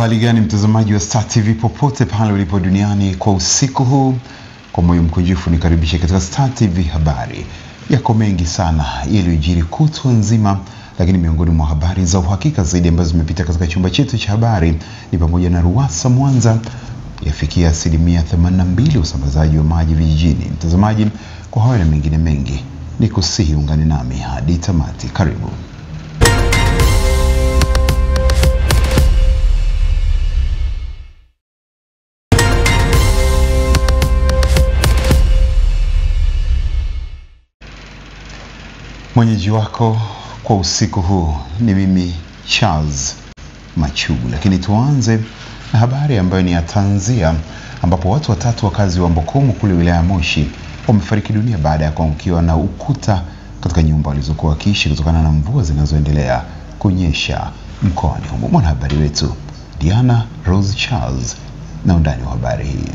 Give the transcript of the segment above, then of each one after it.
Uhali gani mtazamaji wa Star TV popote pale ulipo duniani kwa usiku huu. Kwa moyo mkunjufu nikaribisha katika Star TV habari. Yako mengi sana yaliyojiri kutwa nzima, lakini miongoni mwa habari za uhakika zaidi ambazo zimepita katika chumba chetu cha habari ni pamoja na RUWASA Mwanza yafikia 82% usambazaji wa maji vijijini. Mtazamaji, kwa hayo na mengine mengi nikusihi ungane nami hadi tamati. Karibu. Mwenyeji wako kwa usiku huu ni mimi Charles Machugu, lakini tuanze na habari ambayo ni ya tanzia, ambapo watu watatu wakazi wa Mbokomu kule wilaya Moshi wamefariki dunia baada ya kuangukiwa na ukuta katika nyumba walizokuwa wakiishi kutokana na mvua zinazoendelea kunyesha mkoani humo. Mwanahabari wetu Diana Rose Charles na undani wa habari hii.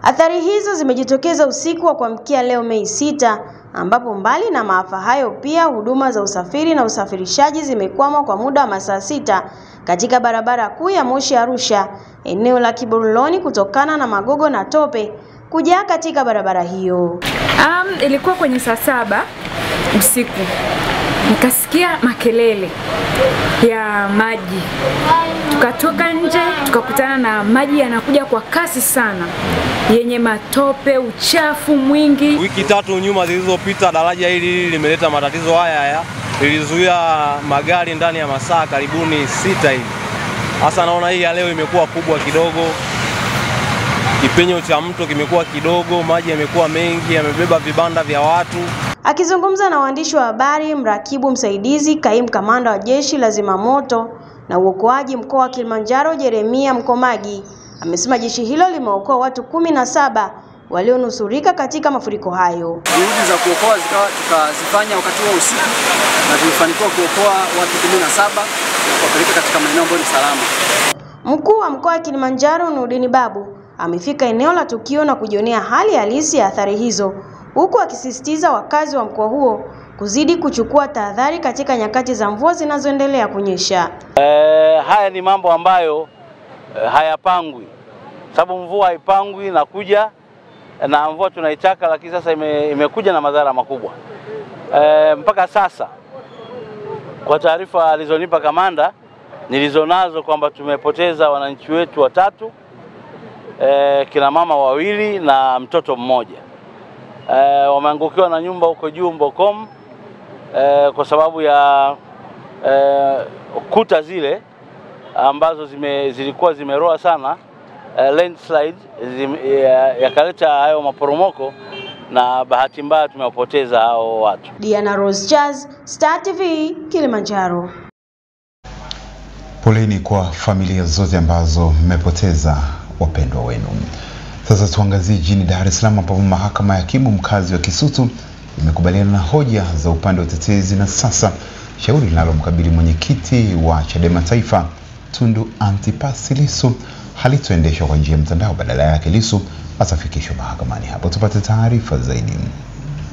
Athari hizo zimejitokeza usiku wa kuamkia leo Mei 6, ambapo mbali na maafa hayo pia huduma za usafiri na usafirishaji zimekwama kwa muda wa masaa 6 katika barabara kuu ya Moshi Arusha, eneo la Kiboroloni, kutokana na magogo na tope kujaa katika barabara hiyo. Ilikuwa kwenye saa 7 usiku. Nikasikia makelele ya maji. Tukatoka nje, tukakutana na maji yanakuja kwa kasi sana, yenye matope, uchafu mwingi. Wiki 3 nyuma zilizopita daraja hili limeleta matatizo haya. Lilizuia magari ndani ya masaa karibuni 6 hivi. Hasa naona hii ya leo imekuwa kubwa kidogo. Kipenyo cha mto kimekuwa kidogo, maji yamekuwa mengi, yamebeba vibanda vya watu. Akizungumza na waandishi wa habari, mrakibu msaidizi kaimu kamanda wa jeshi la zimamoto na uokoaji mkoa wa Kilimanjaro Jeremia Mkomagi amesema jeshi hilo limeokoa watu 17 walionusurika katika mafuriko hayo. Juhudi za kuokoa tukazifanya wakati wa usiku na tulifanikiwa kuokoa watu 17 na kuwapeleka katika maeneo ambayo ni salama. Mkuu wa mkoa wa Kilimanjaro Nurdin Babu amefika eneo la tukio na kujionea hali halisi ya athari hizo, huku akisisitiza wakazi wa mkoa huo kuzidi kuchukua tahadhari katika nyakati za mvua zinazoendelea kunyesha. Haya ni mambo ambayo hayapangwi, sababu mvua haipangwi na kuja, na mvua tunaitaka, lakini sasa imekuja na madhara makubwa. Mpaka sasa kwa taarifa alizonipa kamanda nilizonazo kwamba tumepoteza wananchi wetu 3, kina mama 2 na mtoto mmoja. Wameangukiwa na nyumba huko juu Mbokomu kwa sababu ya kuta zile ambazo zilikuwa zimeroa sana, landslide yakaleta hayo maporomoko, na bahati mbaya tumewapoteza hao watu. Diana Rose Charles, Star TV, Kilimanjaro. Poleni kwa familia zote ambazo mmepoteza wapendwa wenu. Sasa tuangazie jijini Dar es Salaam, ambapo mahakama ya hakimu mkazi wa Kisutu imekubaliana na hoja za upande wa utetezi, na sasa shauri linalomkabili mwenyekiti wa Chadema Taifa Tundu Antipas Lissu halitoendeshwa kwa njia ya mtandao. Badala yake Lissu atafikishwa mahakamani. Hapo tupate taarifa zaidi.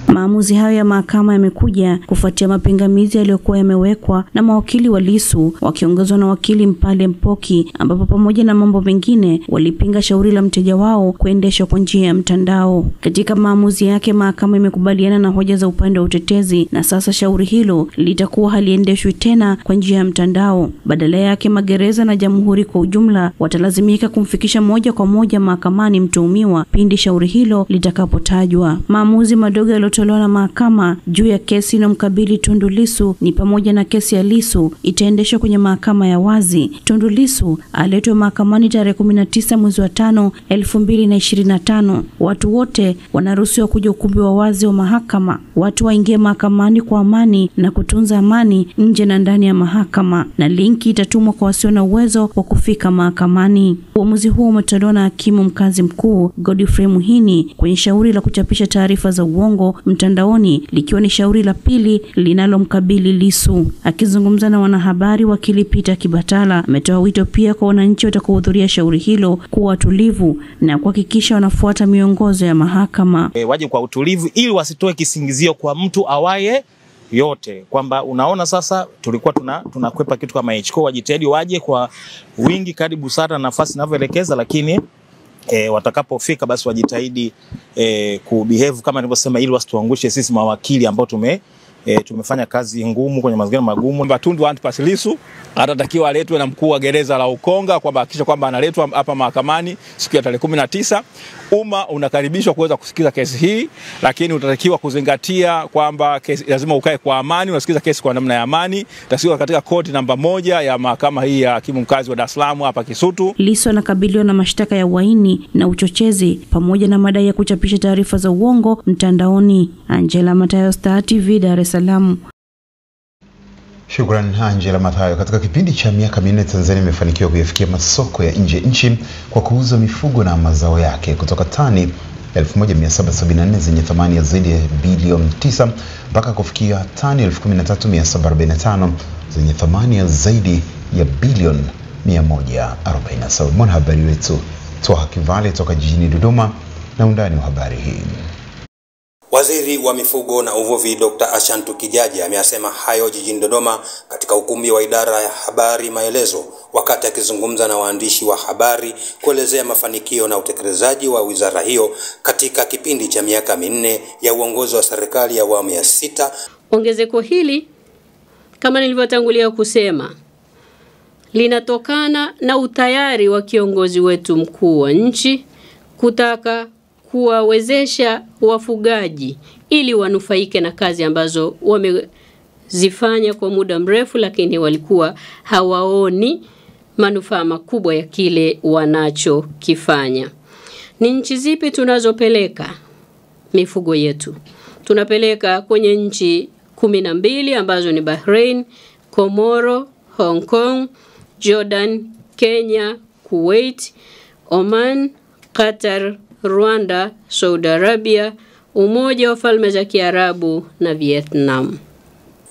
Maamuzi hayo ya mahakama yamekuja kufuatia mapingamizi yaliyokuwa yamewekwa na mawakili wa Lissu wakiongozwa na wakili Mpale Mpoki, ambapo pamoja na mambo mengine walipinga shauri la mteja wao kuendeshwa kwa njia ya mtandao. Katika maamuzi yake, mahakama imekubaliana na hoja za upande wa utetezi, na sasa shauri hilo litakuwa haliendeshwi tena kwa njia ya mtandao. Badala yake magereza na jamhuri kwa ujumla watalazimika kumfikisha moja kwa moja mahakamani mtuhumiwa pindi shauri hilo litakapotajwa. Maamuzi madogo yaliyotolewa na mahakama juu ya kesi na mkabili Tundu Lissu ni pamoja na kesi ya Lissu itaendeshwa kwenye mahakama ya wazi. Tundu Lissu aletwe mahakamani tarehe 19 mwezi wa 5, 2025. Watu wote wanaruhusiwa kuja ukumbi wa wazi wa mahakama. Watu waingie mahakamani kwa amani na kutunza amani nje na ndani ya mahakama, na linki itatumwa kwa wasio na uwezo wa kufika mahakamani. Uamuzi huo umetolewa na hakimu mkazi mkuu Godfrey Muhini kwenye shauri la kuchapisha taarifa za uongo mtandaoni, likiwa ni shauri la pili linalomkabili Lissu. Akizungumza na wanahabari, wakili Peter Kibatala ametoa wito pia kwa wananchi watakaohudhuria shauri hilo kuwa tulivu na kuhakikisha wanafuata miongozo ya mahakama. Waje kwa utulivu ili wasitoe kisingizio kwa mtu awaye yote, kwamba unaona sasa tulikuwa tunakwepa kitu kama hicho, kwa wajitahidi waje kwa wingi kadri busara nafasi inavyoelekeza, lakini watakapofika basi wajitahidi kubehave kama nilivyosema, ili wasituangushe sisi mawakili ambao tumefanya kazi ngumu kwenye mazingira magumu. Tundu Antipas Lissu atatakiwa aletwe na mkuu wa gereza la Ukonga, kwamba hakikisha kwamba analetwa hapa mahakamani siku ya tarehe 19. Umma unakaribishwa kuweza kusikiza kesi hii, lakini utatakiwa kuzingatia kwamba kesi lazima ukae kwa amani, unasikiza kesi kwa namna ya amani. Tasiwa katika koti namba 1 ya mahakama hii ya hakimu mkazi wa Dar es Salaam hapa Kisutu. Lissu anakabiliwa na mashtaka ya uhaini na uchochezi pamoja na madai ya kuchapisha taarifa za uongo mtandaoni. Angela Matayo, Star TV, Dar es Salaam. Shukrani Angela Matayo. Katika kipindi cha miaka 4 Tanzania imefanikiwa kuyafikia masoko ya nje nchi kwa kuuza mifugo na mazao yake kutoka tani 1774 zenye thamani ya zaidi ya bilioni 9 mpaka kufikia tani 13745 zenye thamani ya zaidi ya bilioni 147. Mwanahabari wetu Twaha Kivale toka jijini Dodoma na undani wa habari hii. Waziri wa Mifugo na Uvuvi Dr. Ashantu Kijaji ameyasema hayo jijini Dodoma katika ukumbi wa idara ya habari Maelezo, wakati akizungumza na waandishi wa habari kuelezea mafanikio na utekelezaji wa wizara hiyo katika kipindi cha miaka 4 ya uongozi wa serikali ya awamu ya 6. Ongezeko hili, kama nilivyotangulia kusema, linatokana na utayari wa kiongozi wetu mkuu wa nchi kutaka kuwawezesha wafugaji ili wanufaike na kazi ambazo wamezifanya kwa muda mrefu, lakini walikuwa hawaoni manufaa makubwa ya kile wanachokifanya. Ni nchi zipi tunazopeleka mifugo yetu? Tunapeleka kwenye nchi 12 ambazo ni Bahrain, Komoro, Hong Kong, Jordan, Kenya, Kuwait, Oman, Qatar, Rwanda, Saudi Arabia, Umoja wa Falme za Kiarabu na Vietnam.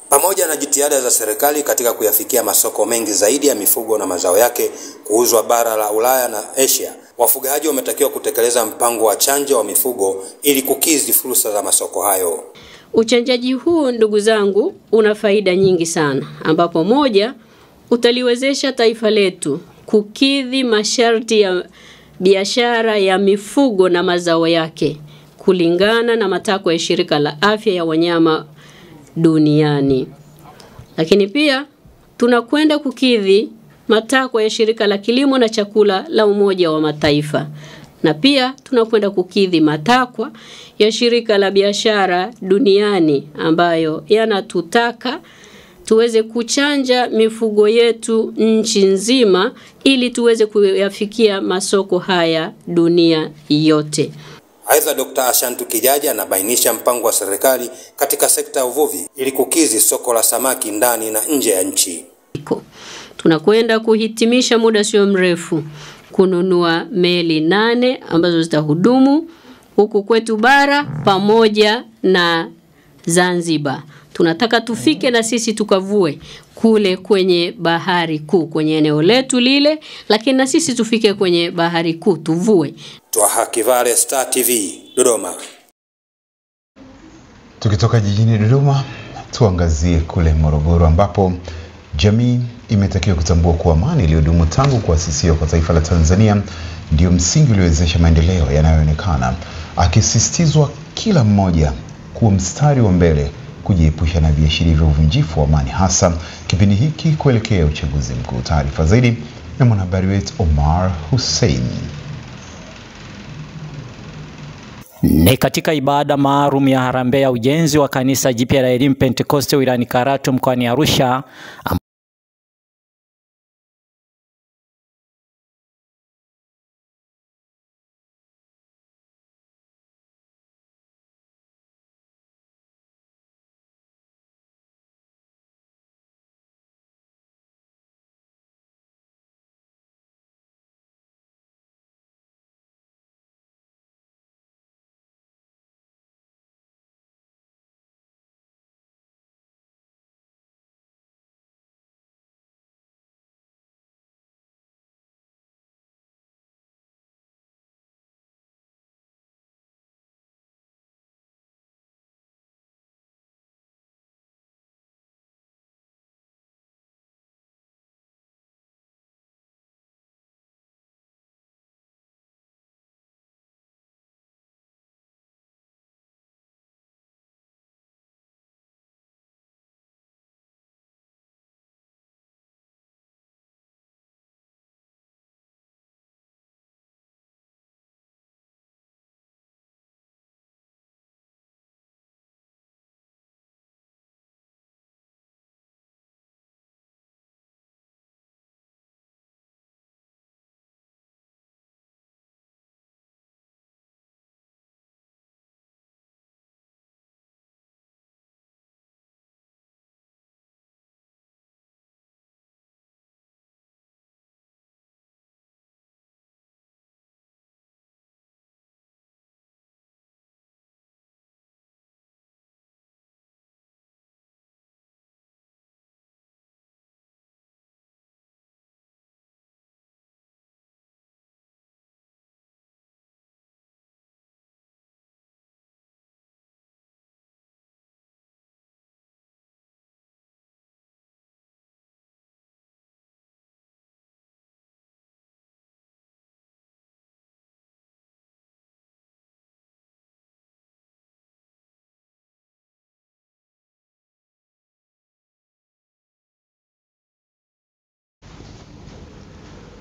Pamoja na jitihada za serikali katika kuyafikia masoko mengi zaidi ya mifugo na mazao yake kuuzwa bara la Ulaya na Asia, wafugaji wametakiwa kutekeleza mpango wa chanjo wa mifugo ili kukidhi fursa za masoko hayo. Uchanjaji huu, ndugu zangu, una faida nyingi sana, ambapo moja, utaliwezesha taifa letu kukidhi masharti ya biashara ya mifugo na mazao yake kulingana na matakwa ya Shirika la Afya ya Wanyama Duniani. Lakini pia tunakwenda kukidhi matakwa ya Shirika la Kilimo na Chakula la Umoja wa Mataifa, na pia tunakwenda kukidhi matakwa ya Shirika la Biashara Duniani ambayo yanatutaka tuweze kuchanja mifugo yetu nchi nzima ili tuweze kuyafikia masoko haya dunia yote. Aidha, Dr. Ashantu Kijaji anabainisha mpango wa serikali katika sekta ya uvuvi ili kukidhi soko la samaki ndani na nje ya nchi. Tunakwenda kuhitimisha muda sio mrefu kununua meli 8 ambazo zitahudumu huku kwetu bara pamoja na Zanzibar. Tunataka tufike na sisi tukavue kule kwenye bahari kuu kwenye eneo letu lile, lakini na sisi tufike kwenye bahari kuu tuvue. Twaha Kivale, Star TV, Dodoma. Tukitoka jijini Dodoma, tuangazie kule Morogoro ambapo jamii imetakiwa kutambua kuwa amani iliyodumu tangu kuasisiwa kwa taifa la Tanzania ndio msingi uliowezesha maendeleo yanayoonekana, akisisitizwa kila mmoja kuwa mstari wa mbele kujiepusha na viashiria vya uvunjifu wa amani, hasa kipindi hiki kuelekea uchaguzi mkuu. Taarifa zaidi na mwanahabari wetu Omar Hussein. Ni katika ibada maalum ya harambee ya ujenzi wa kanisa jipya la Elimu Pentekoste wilayani Karatu mkoani Arusha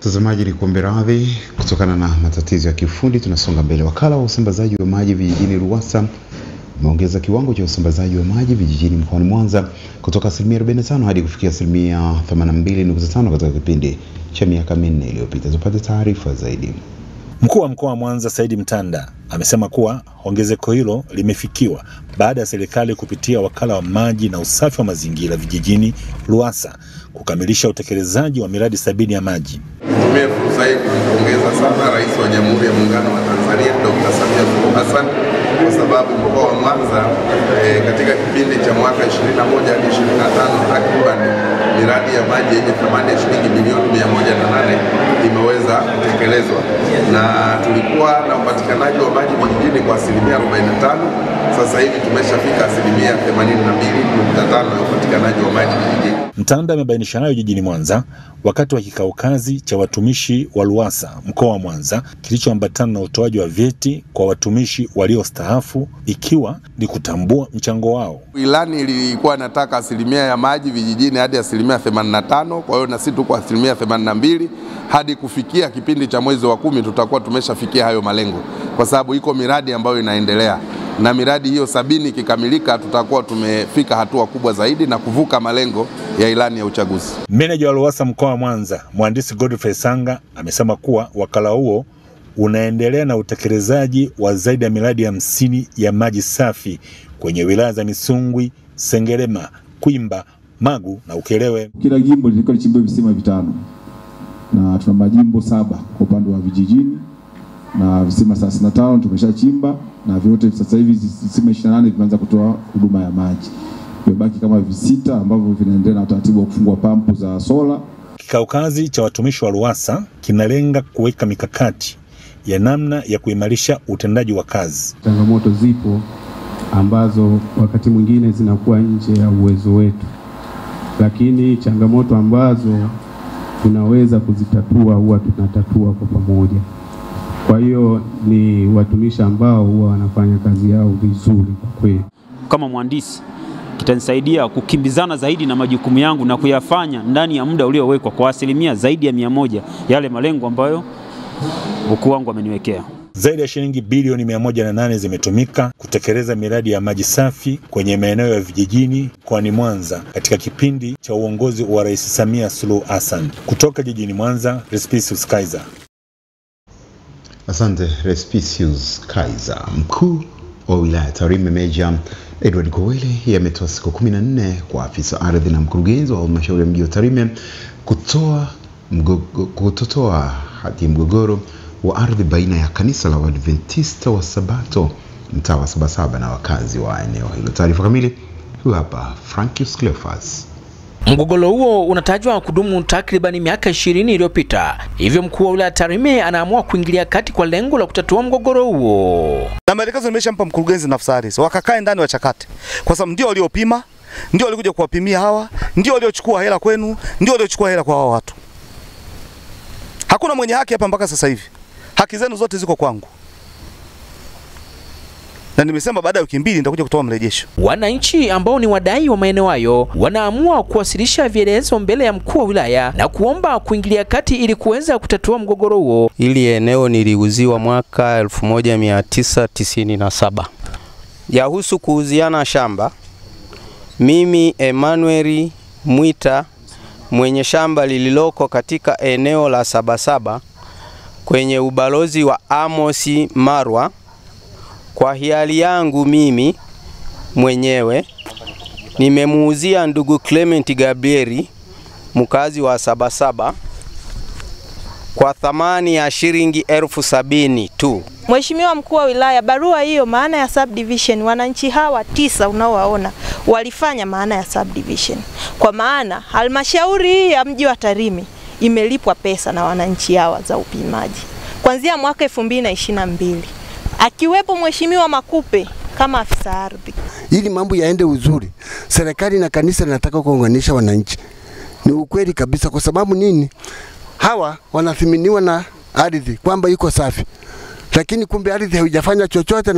Mtazamaji, ni kuombe radhi kutokana na matatizo ya kiufundi. Tunasonga mbele. Wakala wa usambazaji wa maji vijijini RUWASA umeongeza kiwango cha usambazaji wa maji vijijini mkoani Mwanza kutoka 45% hadi kufikia 82.5 katika kipindi cha miaka 4 iliyopita. Tupate taarifa zaidi. Mkuu wa mkoa wa Mwanza Saidi Mtanda amesema kuwa ongezeko hilo limefikiwa baada ya serikali kupitia wakala wa maji na usafi wa mazingira vijijini RUWASA kukamilisha utekelezaji wa miradi 70 ya maji. Nitumie fursa hii kumpongeza sana Rais wa Jamhuri ya Muungano wa Tanzania Dr. Samia Suluhu Hassan kwa sababu mkoa wa Mwanza katika kipindi cha mwaka 21 hadi 25 takriban miradi ya maji yenye thamani ya shilingi bilioni 108 imeweza kutekelezwa, na tulikuwa na upatikanaji wa maji vijijini kwa 45%. Sasa hivi tumeshafika 82.5% ya upatikanaji wa maji vijijini. Mtanda amebainisha hayo jijini Mwanza wakati wa kikao kazi cha watumishi wa RUWASA mkoa wa Mwanza kilichoambatana na utoaji wa vyeti kwa watumishi waliostaafu ikiwa ni kutambua mchango wao. Ilani ilikuwa inataka asilimia ya maji vijijini hadi 85%, kwa hiyo na sisi tuko 82% hadi kufikia kipindi cha mwezi wa 10 tutakuwa tumeshafikia hayo malengo, kwa sababu iko miradi ambayo inaendelea, na miradi hiyo 70 ikikamilika tutakuwa tumefika hatua kubwa zaidi na kuvuka malengo ya ilani ya uchaguzi. Meneja wa RUWASA mkoa wa Mwanza, Mhandisi Godfrey Sanga, amesema kuwa wakala huo unaendelea na utekelezaji wa zaidi ya miradi 50 ya maji safi kwenye wilaya za Misungwi, Sengerema, Kwimba, Magu na Ukerewe. Kila jimbo lilikuwa lichimbe visima 5 na tuna majimbo 7 kwa upande wa vijijini na visima 35 tumeshachimba, na vyote sasa hivi visima 28 vimeanza kutoa huduma ya maji. Vimebaki kama 6 ambavyo vinaendelea na utaratibu wa kufungua pampu za sola. Kikao kazi cha watumishi wa RUWASA kinalenga kuweka mikakati ya namna ya kuimarisha utendaji wa kazi. Changamoto zipo ambazo wakati mwingine zinakuwa nje ya uwezo wetu, lakini changamoto ambazo tunaweza kuzitatua huwa tunatatua kwa pamoja. Kwa hiyo ni watumishi ambao huwa wanafanya kazi yao vizuri kwa kweli. Kama mhandisi kitanisaidia kukimbizana zaidi na majukumu yangu na kuyafanya ndani ya muda uliowekwa kwa asilimia zaidi ya 100 yale malengo ambayo mkuu wangu ameniwekea. Zaidi ya shilingi bilioni 108 zimetumika kutekeleza miradi ya maji safi kwenye maeneo ya vijijini mkoani Mwanza katika kipindi cha uongozi wa Rais Samia Suluhu Hassan. Kutoka jijini Mwanza, Respicius Kaiser. Asante Respicius Kaiser. Mkuu wa wilaya Tarime Meja Edward Kowele ametoa siku 14 kwa afisa ardhi na mkurugenzi wa halmashauri ya mji wa Tarime kutotoa hati ya mgogoro wa ardhi baina ya kanisa la Waadventista wa Sabato mtaa wa Sabasaba na wakazi wa eneo hilo. Taarifa kamili huyu hapa Frankius Cleophas. Mgogoro huo unatajwa kudumu takribani miaka 20 iliyopita. Hivyo mkuu wa wilaya Tarime anaamua kuingilia kati kwa lengo la kutatua mgogoro huo. Na maelekezo nimeshampa mkurugenzi na afisa ardhi wakakae ndani wachakate. Kwa sababu ndio waliopima, ndio walikuja kuwapimia hawa, ndio waliochukua hela kwenu, ndio waliochukua hela kwa hawa watu. Hakuna mwenye haki hapa mpaka sasa hivi. Haki zenu zote ziko kwangu. Na nimesema baada ya wiki 2 nitakuja kutoa mrejesho. Wananchi ambao ni wadai wa maeneo hayo wanaamua kuwasilisha vielezo mbele ya mkuu wa wilaya na kuomba kuingilia kati ili kuweza kutatua mgogoro huo. Ili eneo niliuziwa mwaka 1997. Yahusu kuuziana shamba. Mimi Emmanuel Mwita mwenye shamba lililoko katika eneo la Sabasaba kwenye ubalozi wa Amosi Marwa, kwa hiari yangu mimi mwenyewe nimemuuzia ndugu Clement Gabrieli mkazi wa Sabasaba kwa thamani ya shilingi 70,000 tu. Mheshimiwa mkuu wa wilaya, barua hiyo maana ya subdivision, wananchi hawa 9 unaowaona walifanya maana ya subdivision. Kwa maana halmashauri hii ya mji wa Tarime imelipwa pesa na wananchi hawa za upimaji kuanzia mwaka 2022. Akiwepo Mheshimiwa Makupe kama afisa ardhi. Ili mambo yaende uzuri, serikali na kanisa linataka kuunganisha wananchi. Ni ukweli kabisa, kwa sababu nini? Hawa wanathiminiwa na ardhi kwamba iko safi. lakini kumbe ardhi haijafanya chochote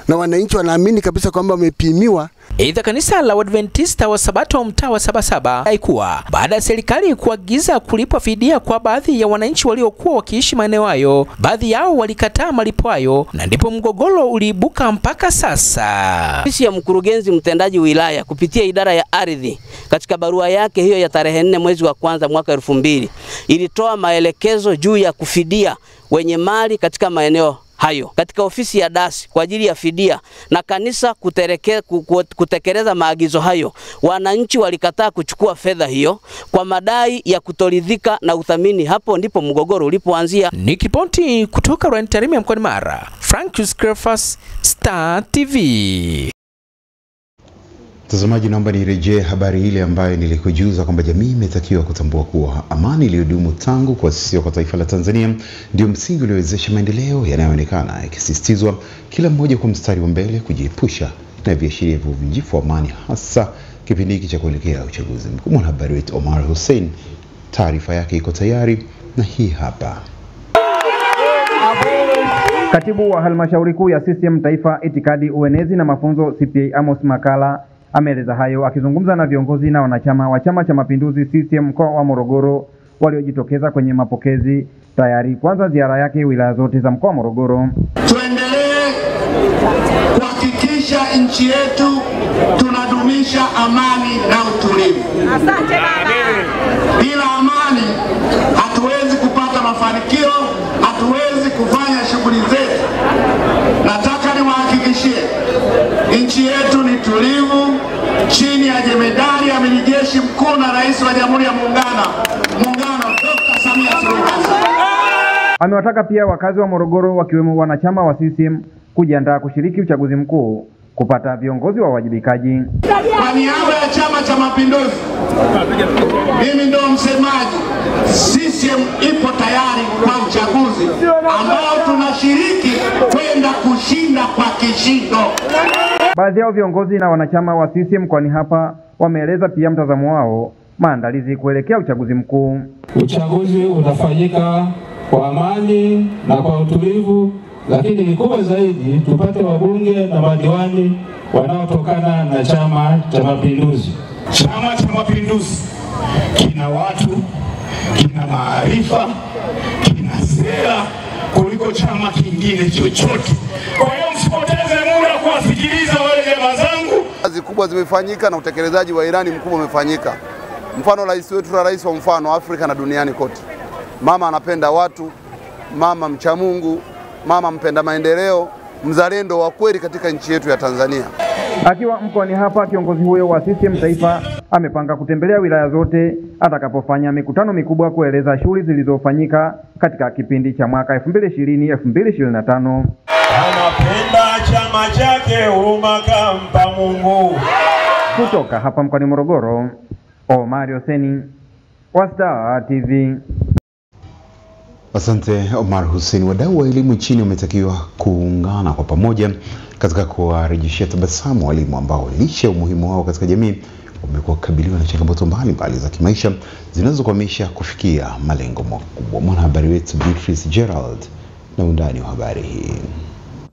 na wananchi wanaamini kabisa kwamba wamepimiwa. Aidha, kanisa la Waadventista wa Sabato wa mtaa wa Sabasaba haikuwa baada ya serikali kuagiza kulipwa fidia kwa baadhi ya wananchi waliokuwa wakiishi maeneo hayo, baadhi yao walikataa malipo hayo na ndipo mgogoro uliibuka mpaka sasa. Ofisi ya mkurugenzi mtendaji wilaya kupitia idara ya ardhi katika barua yake hiyo ya tarehe 4 mwezi wa kwanza mwaka 2000 ilitoa maelekezo juu ya kufidia wenye mali katika maeneo hayo katika ofisi ya dasi kwa ajili ya fidia, na kanisa kutekeleza maagizo hayo. Wananchi walikataa kuchukua fedha hiyo kwa madai ya kutoridhika na uthamini. Hapo ndipo mgogoro ulipoanzia. Nikiripoti kutoka Rwanda Tarime mkoani Mara, Francis Crefas, Star TV. Mtazamaji, naomba nirejee habari ile ambayo nilikujuza kwamba jamii imetakiwa kutambua kuwa amani iliyodumu tangu kuasisiwa kwa taifa la Tanzania ndio msingi uliowezesha maendeleo yanayoonekana, yakisisitizwa kila mmoja kwa mstari wa mbele kujiepusha na viashiria vya uvunjifu wa amani, hasa kipindi hiki cha kuelekea uchaguzi mkuu. Mwanahabari wetu Omar Hussein, taarifa yake iko tayari na hii hapa. Katibu wa halmashauri kuu ya CCM Taifa, itikadi, uenezi na mafunzo CPA Amos Makala ameeleza hayo akizungumza na viongozi na wanachama wa Chama cha Mapinduzi CCM mkoa wa Morogoro waliojitokeza kwenye mapokezi tayari kuanza ziara yake wilaya zote za mkoa wa Morogoro. Tuendelee kuhakikisha nchi yetu tunadumisha amani na utulivu. Asante baba. Bila amani hatuwezi kupata mafanikio, hatuwezi kufanya shughuli zetu. Nataka niwahakikishie nchi yetu ni tulivu chini ya jemedari ya amiri jeshi mkuu na rais wa Jamhuri ya Muungano Dr. Samia Suluhu Hassan. Amewataka pia wakazi wa Morogoro wakiwemo wanachama wa CCM kujiandaa kushiriki uchaguzi mkuu kupata viongozi wa wajibikaji. Kwa niaba ya Chama cha Mapinduzi, mimi ndio msemaji. CCM ipo tayari kwa uchaguzi ambao tunashiriki kwenda kushinda kwa kishindo. Baadhi yao viongozi na wanachama wa CCM kwani hapa wameeleza pia mtazamo wao maandalizi kuelekea uchaguzi mkuu. Uchaguzi unafanyika kwa amani na kwa utulivu, lakini kikubwa zaidi tupate wabunge na madiwani wanaotokana na Chama cha Mapinduzi. Chama cha Mapinduzi kina watu, kina maarifa, kina sera kuliko chama kingine chochote. Kwa hiyo msipoteze muda kuwasikiliza wale jamaa zangu. Kazi kubwa zimefanyika na utekelezaji wa ilani mkubwa umefanyika. Mfano rais wetu na rais wa mfano Afrika na duniani kote. Mama anapenda watu, mama mcha Mungu, mama mpenda maendeleo, mzalendo wa kweli katika nchi yetu ya Tanzania. Akiwa mkoani hapa, kiongozi huyo wa CCM Taifa amepanga kutembelea wilaya zote atakapofanya mikutano mikubwa kueleza shughuli zilizofanyika katika kipindi cha mwaka 2020-2025. Anapenda chama chake, huruma kampa Mungu. Kutoka hapa mkoani Morogoro, Omar Hussein, Star TV. Asante Omar Hussein. Wadau wa elimu nchini wametakiwa kuungana kwa pamoja katika kuwarejeshea tabasamu walimu ambao licha ya umuhimu wao katika jamii wamekuwa kukabiliwa na changamoto mbalimbali za kimaisha zinazokwamisha kufikia malengo makubwa. Mwanahabari wetu Beatrice Gerald na undani wa habari hii.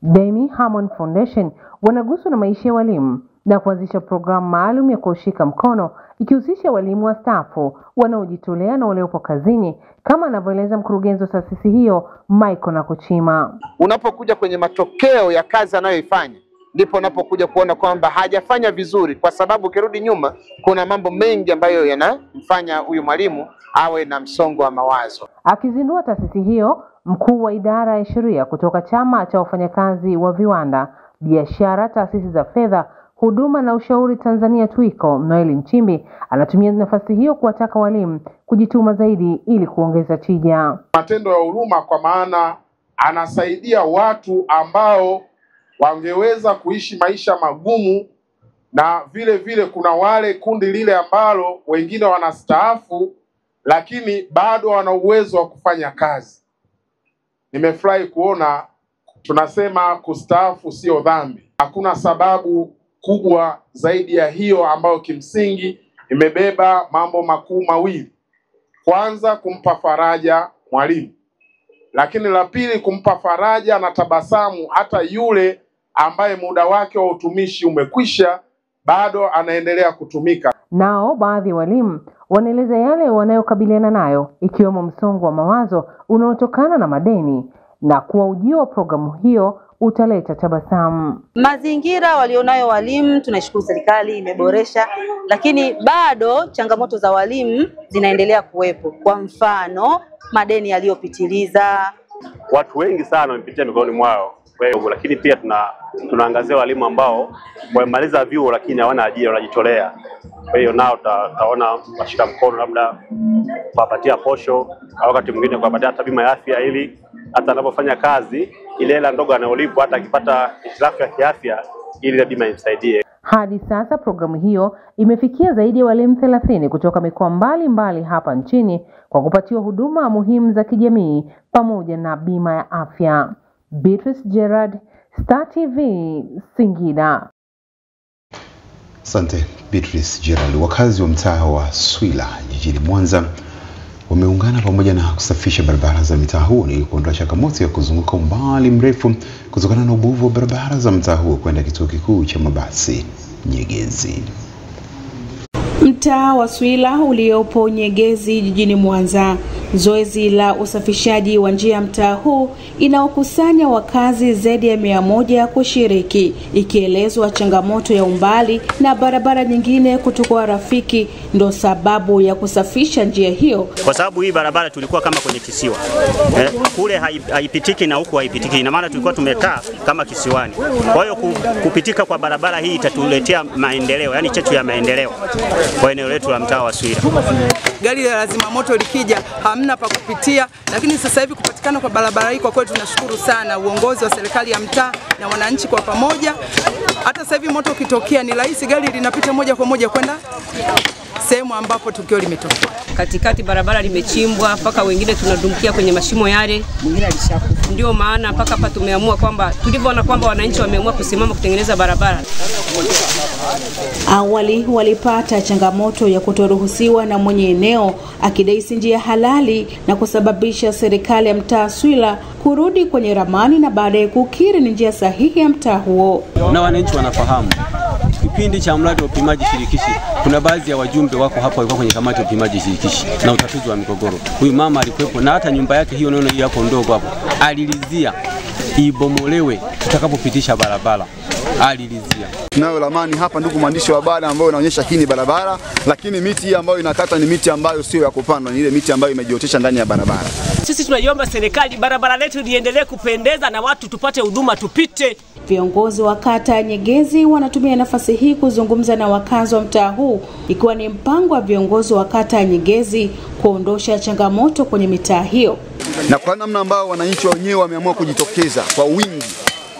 Demi Hammond Foundation wanaguswa na maisha ya walimu na kuanzisha programu maalum ya kushika mkono ikihusisha walimu wastaafu wanaojitolea na waliopo kazini, kama anavyoeleza mkurugenzi wa taasisi hiyo Michael Nakuchima. Unapokuja kwenye matokeo ya kazi anayoifanya ndipo unapokuja kuona kwamba hajafanya vizuri, kwa sababu ukirudi nyuma kuna mambo mengi ambayo yanamfanya huyu mwalimu awe na msongo wa mawazo. Akizindua taasisi hiyo, mkuu wa idara ya sheria kutoka Chama cha Wafanyakazi wa Viwanda, Biashara, Taasisi za Fedha, Huduma na Ushauri Tanzania TWICO, Noel Nchimbi anatumia nafasi hiyo kuwataka walimu kujituma zaidi ili kuongeza tija. Matendo ya huruma, kwa maana anasaidia watu ambao wangeweza kuishi maisha magumu, na vile vile kuna wale kundi lile ambalo wengine wanastaafu lakini bado wana uwezo wa kufanya kazi. Nimefurahi kuona tunasema kustaafu sio dhambi. Hakuna sababu kubwa zaidi ya hiyo ambayo kimsingi imebeba mambo makuu mawili. Kwanza, kumpa faraja mwalimu, lakini la pili kumpa faraja na tabasamu hata yule ambaye muda wake wa utumishi umekwisha, bado anaendelea kutumika. Nao baadhi ya walimu wanaeleza yale wanayokabiliana nayo, ikiwemo msongo wa mawazo unaotokana na madeni, na kuwa ujio wa programu hiyo utaleta tabasamu. Mazingira walionayo walimu, tunashukuru serikali imeboresha, lakini bado changamoto za walimu zinaendelea kuwepo. Kwa mfano, madeni yaliyopitiliza. Watu wengi sana wamepitia mikononi mwao. Lakini pia tunaangazia walimu ambao wamemaliza vyuo lakini hawana ajira, wanajitolea. Kwa hiyo nao taona washika mkono, labda kuwapatia posho au wakati mwingine kuwapatia hata bima ya afya, ili hata anapofanya kazi ile hela ndogo anayolipwa hata akipata hitilafu ya kiafya ili bima imsaidie. Hadi sasa programu hiyo imefikia zaidi ya walimu 30 kutoka mikoa mbalimbali hapa nchini kwa kupatiwa huduma muhimu za kijamii pamoja na bima ya afya. Beatrice Gerard, Star TV, Singida. Asante Beatrice Gerard. Wakazi wa mtaa wa Swila jijini Mwanza wameungana pamoja na kusafisha barabara za mtaa huo ili kuondoa changamoto ya kuzunguka umbali mrefu kutokana na ubovu wa barabara za mtaa huo kwenda kituo kikuu cha mabasi Nyegezi. Mtaa wa Swila uliopo Nyegezi jijini Mwanza. Zoezi la usafishaji wa njia mtaa huu inaokusanya wakazi zaidi ya 100 kushiriki, ikielezwa changamoto ya umbali na barabara nyingine kutokuwa rafiki ndo sababu ya kusafisha njia hiyo. Kwa sababu hii barabara tulikuwa kama kwenye kisiwa. Kule haipitiki na huku haipitiki. Ina maana tulikuwa tumekaa kama kisiwani. Kwa hiyo kupitika kwa barabara hii itatuletea maendeleo, yani chetu ya maendeleo kwa eneo letu la mtaa wa Swila. Gari la zimamoto likija hamna pa kupitia, lakini sasa hivi kupatikana kwa barabara hii, kwa kweli tunashukuru sana uongozi wa serikali ya mtaa na wananchi kwa pamoja. Hata sasa hivi moto ukitokea ni rahisi, gari linapita moja kwa moja kwenda sehemu ambapo tukio limetokea. Katikati barabara limechimbwa mpaka wengine tunadumkia kwenye mashimo yale, mwingine alishakufa. Ndio maana mpaka hapa tumeamua kwamba tulivyoona kwamba wananchi wameamua kusimama kutengeneza barabara. Awali walipata changamoto ya kutoruhusiwa na mwenye eneo akidai si njia halali na kusababisha serikali ya mtaa Swila kurudi kwenye ramani na baadaye kukiri ni njia sahihi ya mtaa huo. Na wananchi wanafahamu kipindi cha mradi wa upimaji shirikishi, kuna baadhi ya wajumbe wako hapa walikuwa kwenye kamati ya upimaji shirikishi na utatuzi wa migogoro. Huyu mama alikuwepo na hata nyumba yake hiyo unaona hiyo hapo ndogo hapo alilizia ibomolewe tutakapopitisha barabara. Alilizia. Tunayo ramani hapa ndugu mwandishi wa habari ambayo inaonyesha hii ni barabara, lakini miti hii ambayo inakata ni miti ambayo sio ya kupandwa, ni ile miti ambayo imejiotesha ndani ya barabara. Sisi tunaiomba serikali barabara letu liendelee kupendeza na watu tupate huduma tupite. Viongozi wa kata Nyegezi wanatumia nafasi hii kuzungumza na wakazi wa mtaa huu, ikiwa ni mpango wa viongozi wa kata Nyegezi kuondosha changamoto kwenye mitaa hiyo. Na kwa namna ambao wananchi wenyewe wameamua kujitokeza kwa wingi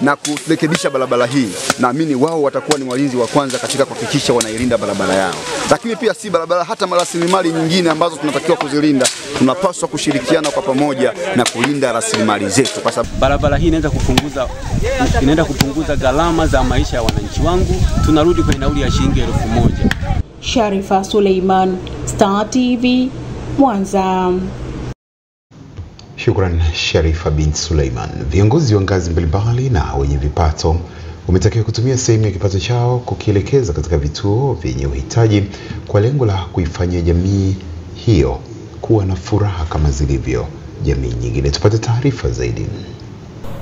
na kurekebisha barabara hii, naamini wao watakuwa ni walinzi wa kwanza katika kuhakikisha wanailinda barabara yao. Lakini pia si barabara, hata rasilimali nyingine ambazo tunatakiwa kuzilinda, tunapaswa kushirikiana kwa pamoja na kulinda rasilimali zetu, kwa sababu barabara hii inaenda kupunguza gharama za maisha ya wananchi wangu. Tunarudi kwenye nauli ya shilingi 1000. Sharifa Suleiman, Star TV, Mwanza. Shukran Sharifa bin Suleiman. Viongozi wa ngazi mbalimbali na wenye vipato wametakiwa kutumia sehemu ya kipato chao kukielekeza katika vituo vyenye uhitaji kwa lengo la kuifanyia jamii hiyo kuwa na furaha kama zilivyo jamii nyingine. Tupate taarifa zaidi.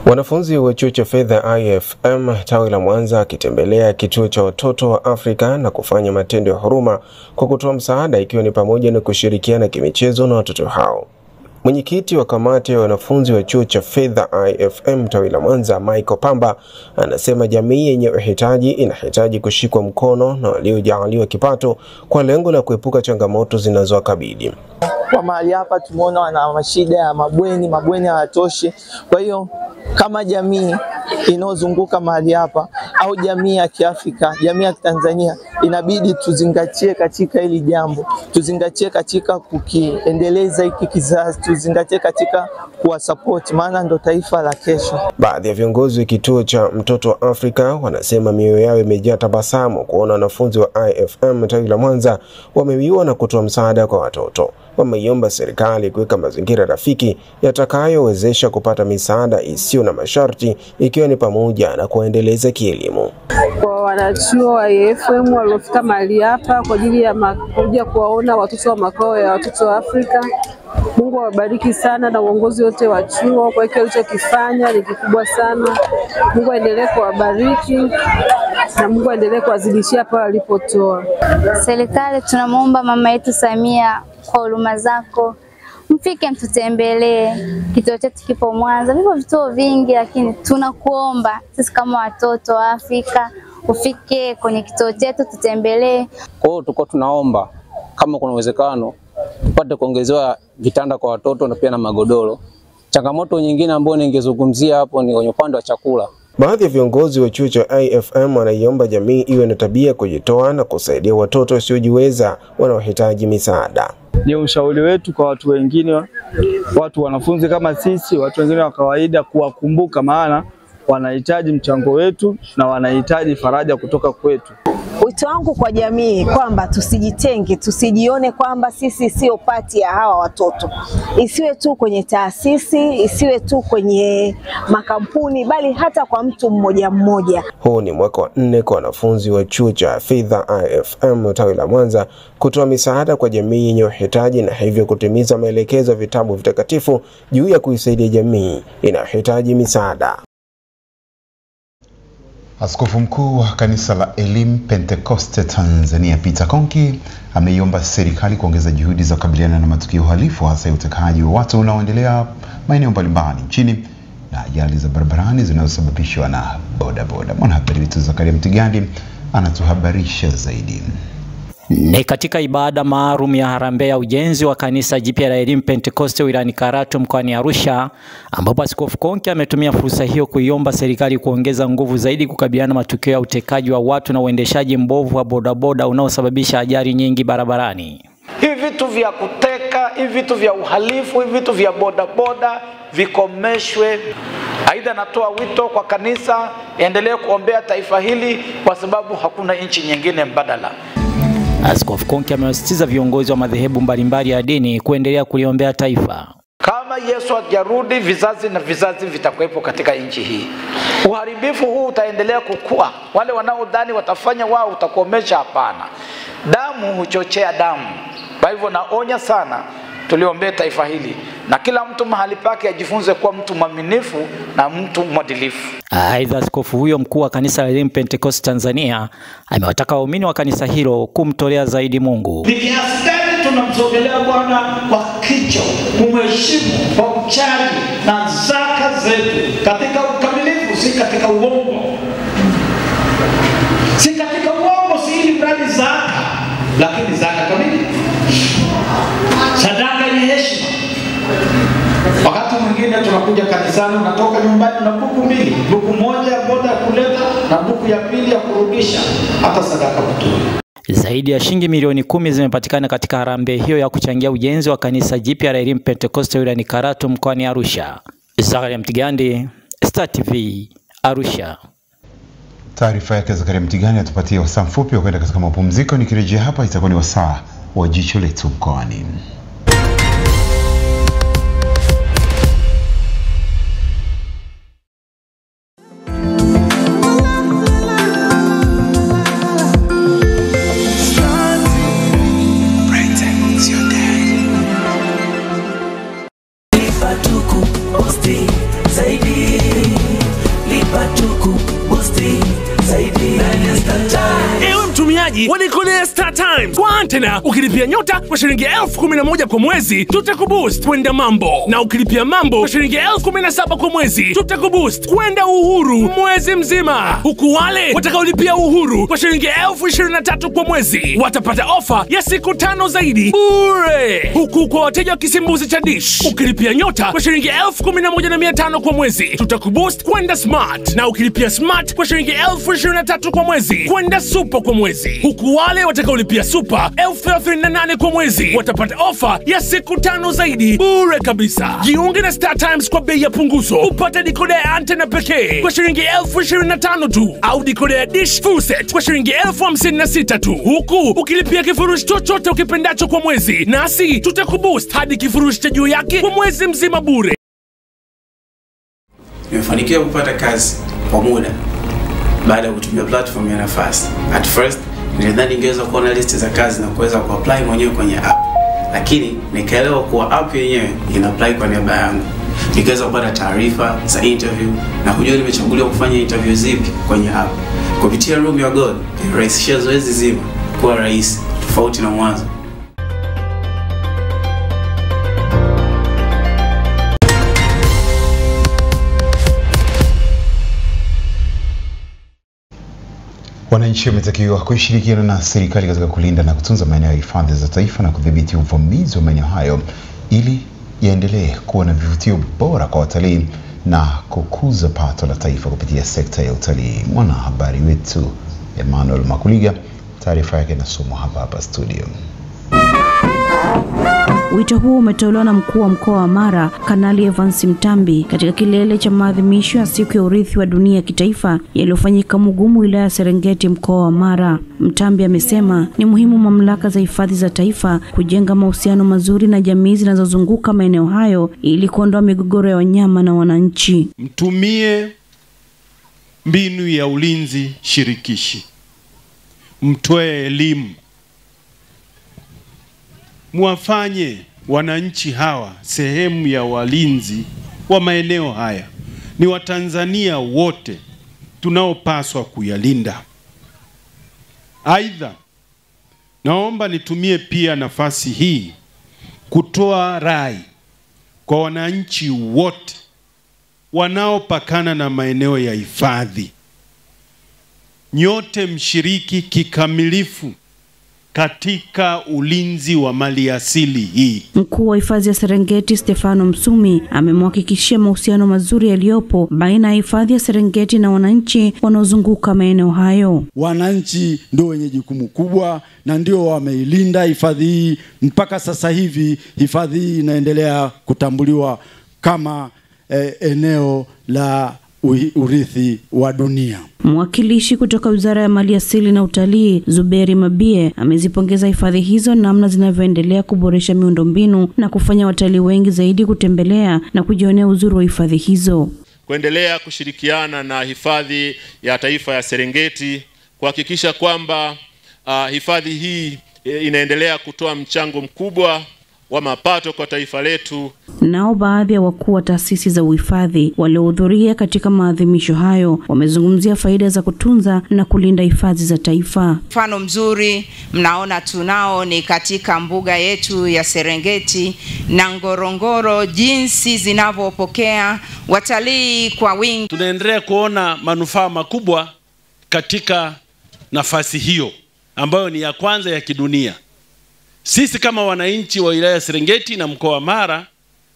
Wanafunzi wa chuo cha fedha IFM tawi la Mwanza akitembelea kituo cha watoto wa Afrika na kufanya matendo ya huruma kwa kutoa msaada, ikiwa ni pamoja na kushirikiana kimichezo na watoto hao. Mwenyekiti wa kamati ya wanafunzi wa chuo cha fedha IFM tawi la Mwanza, Michael Pamba, anasema jamii yenye uhitaji inahitaji kushikwa mkono na waliojaliwa kipato kwa lengo la kuepuka changamoto zinazowakabili. Kwa mahali hapa tumeona wana mashida ya mabweni hayatoshi. Kwa hiyo kama jamii inayozunguka mahali hapa au jamii ya Kiafrika, jamii ya Tanzania inabidi tuzingatie katika hili jambo, tuzingatie katika kukiendeleza hiki kizazi, tuzingatie katika kuwasupport, maana ndo taifa la kesho. Baadhi ya viongozi wa kituo cha Mtoto wa Afrika wanasema mioyo yao imejaa tabasamu kuona wanafunzi wa IFM tawi la Mwanza wamewiwa na kutoa msaada kwa watoto. Wameiomba serikali kuweka mazingira rafiki yatakayowezesha kupata misaada isiyo na masharti, ikiwa ni pamoja na kuendeleza kielimu. Kwa wanachuo wa IFM waliofika mahali hapa kwa ajili ya kuja kuwaona watoto wa makao ya watoto wa Afrika, Mungu awabariki sana na uongozi wote wa chuo kwa kile walichokifanya ni kikubwa sana. Mungu aendelee kuwabariki na Mungu aendelee kuwazidishia pale walipotoa. Serikali tunamuomba mama yetu Samia kwa huruma zako mfike mtutembelee. Kituo chetu kipo Mwanza, vipo vituo vingi, lakini tunakuomba sisi kama watoto wa Afrika ufike kwenye kituo chetu tutembelee. Kwa hiyo tuko tunaomba kama kuna uwezekano tupate kuongezewa vitanda kwa watoto na pia na magodoro. Changamoto nyingine ambayo ningezungumzia hapo ni kwenye upande wa chakula. Baadhi ya viongozi wa chuo cha IFM wanaiomba jamii iwe na tabia kujitoa na kusaidia watoto wasiojiweza wanaohitaji misaada. Ni ushauri wetu kwa watu wengine, watu wanafunzi kama sisi, watu wengine wa kawaida, kuwakumbuka maana wanahitaji mchango wetu na wanahitaji faraja kutoka kwetu. Wito wangu kwa jamii kwamba tusijitenge, tusijione kwamba sisi sio pati ya hawa watoto. Isiwe tu kwenye taasisi, isiwe tu kwenye makampuni, bali hata kwa mtu mmoja mmoja. Huu ni mwaka wa 4 kwa wanafunzi wa chuo cha fedha IFM tawi la Mwanza kutoa misaada kwa jamii yenye uhitaji na hivyo kutimiza maelekezo ya vitabu vitakatifu juu ya kuisaidia jamii inayohitaji misaada. Askofu mkuu wa kanisa la Elim Pentekoste Tanzania Peter Konki ameiomba serikali kuongeza juhudi za kukabiliana na matukio halifu, hasa ya utekaji wa watu unaoendelea maeneo mbalimbali nchini na ajali za barabarani zinazosababishwa na bodaboda. Mwanahabari wetu Zakaria Mtigandi anatuhabarisha zaidi. Ni katika ibada maalum ya harambee ya ujenzi wa kanisa jipya la Elim Pentekoste wilayani Karatu mkoani Arusha, ambapo Askofu Konki ametumia fursa hiyo kuiomba serikali kuongeza nguvu zaidi kukabiliana na matukio ya utekaji wa watu na uendeshaji mbovu wa bodaboda unaosababisha ajali nyingi barabarani. Hivi vitu vya kuteka, hivi vitu vya uhalifu, hivi vitu vya bodaboda vikomeshwe. Aidha, natoa wito kwa kanisa endelee kuombea taifa hili kwa sababu hakuna nchi nyingine mbadala. Askofu Konki amewasisitiza viongozi wa madhehebu mbalimbali ya dini kuendelea kuliombea taifa. Kama Yesu ajarudi, vizazi na vizazi vitakuwepo katika nchi hii. Uharibifu huu utaendelea kukua. Wale wanaodhani watafanya wao utakomesha, hapana. Damu huchochea damu. Kwa hivyo naonya sana tuliombee taifa hili na kila mtu mahali pake ajifunze kuwa mtu mwaminifu na mtu mwadilifu. Aidha, askofu huyo mkuu wa kanisa la Elim Pentecost Tanzania amewataka waumini wa kanisa hilo kumtolea zaidi Mungu. Ni kiasi gani tunamsogelea Bwana kwa kicho, kumheshimu kwa uchaji na zaka zetu katika ukamilifu, si katika uongo. Si katika uongo, si ili mradi zaka, lakini zaka kamili. Sadaka yenye heshima. Wakati mwingine tunakuja kanisani, unatoka nyumbani na buku mbili, buku moja ya boda ya kuleta na buku ya pili ya kurudisha, hata sadaka mtuli. Zaidi ya shilingi milioni 10 zimepatikana katika harambee hiyo ya kuchangia ujenzi wa kanisa jipya la Elim Pentecoste wilayani Karatu mkoani Arusha. Zakaria Mtigandi, Star TV, Arusha. Taarifa yake Zakaria Mtigandi atupatia wasaa mfupi wa kwenda katika mapumziko. Nikirejea hapa itakuwa ni wasaa wa jicho letu mkoani. Wanikolea Star Times kwa antena. Ukilipia nyota kwa shilingi 11,000 kwa mwezi, tutakuboost kwenda Mambo, na ukilipia Mambo kwa shilingi 17,000 kwa mwezi, tutakuboost kwenda Uhuru mwezi mzima. Huku wale watakaolipia Uhuru kwa shilingi 23,000 kwa mwezi watapata ofa ya siku 5 zaidi bure. Huku kwa wateja wa kisimbuzi cha Dish, ukilipia nyota kwa shilingi 11,500 kwa mwezi, tutakuboost kwenda Smart, na ukilipia Smart kwa shilingi 23,000 kwa mwezi, kwenda Super kwa mwezi. huku wale watakaolipia super 38,000 kwa mwezi watapata ofa ya siku 5 zaidi bure kabisa. Jiunge na Star Times kwa bei ya punguzo, upate dekoda ya antena pekee kwa shilingi 25,000 tu, au dekoda ya dish full set kwa shilingi 56,000 tu, huku ukilipia kifurushi chochote ukipendacho kwa mwezi, nasi tutakuboost hadi kifurushi cha juu yake kwa mwezi mzima bure. Nimefanikiwa kupata kazi kwa muda baada ya kutumia platform ya Nafasi. At first nilidhani ningeweza kuona listi za kazi na kuweza kuapply mwenyewe kwenye app, lakini nikaelewa kuwa app yenyewe ina apply kwa niaba yangu. Nikaweza kupata taarifa za interview na kujua nimechaguliwa kufanya interview zipi kwenye app. Kupitia Room ya God ilirahisisha zoezi zima kuwa rahisi tofauti na mwanzo. Wananchi wametakiwa kushirikiana na serikali katika kulinda na kutunza maeneo ya hifadhi za taifa na kudhibiti uvamizi wa maeneo hayo ili yaendelee kuwa na vivutio bora kwa watalii na kukuza pato la taifa kupitia sekta ya utalii. Mwanahabari wetu Emmanuel Makuliga, taarifa yake inasomwa hapa studio. Wito huu umetolewa na mkuu wa mkoa wa Mara, Kanali Evans Mtambi, katika kilele cha maadhimisho ya siku ya urithi wa dunia kitaifa yaliyofanyika Mugumu, wilaya ya Serengeti, mkoa wa Mara. Mtambi amesema ni muhimu mamlaka za hifadhi za taifa kujenga mahusiano mazuri na jamii zinazozunguka maeneo hayo ili kuondoa migogoro ya wanyama na wananchi. Mtumie mbinu ya ulinzi shirikishi, mtoe elimu, muwafanye wananchi hawa sehemu ya walinzi wa maeneo haya. Ni Watanzania wote tunaopaswa kuyalinda. Aidha, naomba nitumie pia nafasi hii kutoa rai kwa wananchi wote wanaopakana na maeneo ya hifadhi. Nyote mshiriki kikamilifu katika ulinzi wa mali asili hii. Mkuu wa hifadhi ya Serengeti Stefano Msumi amemhakikishia mahusiano mazuri yaliyopo baina ya hifadhi ya Serengeti na wananchi wanaozunguka maeneo hayo. Wananchi ndio wenye jukumu kubwa na ndio wameilinda hifadhi hii. Mpaka sasa hivi hifadhi hii inaendelea kutambuliwa kama eneo la urithi wa dunia. Mwakilishi kutoka Wizara ya Mali Asili na Utalii, Zuberi Mabie, amezipongeza hifadhi hizo namna zinavyoendelea kuboresha miundombinu na kufanya watalii wengi zaidi kutembelea na kujionea uzuri wa hifadhi hizo. Kuendelea kushirikiana na hifadhi ya taifa ya Serengeti kuhakikisha kwamba hifadhi hii inaendelea kutoa mchango mkubwa wa mapato kwa taifa letu. Nao baadhi ya wakuu wa taasisi za uhifadhi waliohudhuria katika maadhimisho hayo wamezungumzia faida za kutunza na kulinda hifadhi za taifa. Mfano mzuri mnaona tunao ni katika mbuga yetu ya Serengeti na Ngorongoro, jinsi zinavyopokea watalii kwa wingi. Tunaendelea kuona manufaa makubwa katika nafasi hiyo ambayo ni ya kwanza ya kidunia. Sisi kama wananchi wa wilaya ya Serengeti na mkoa wa Mara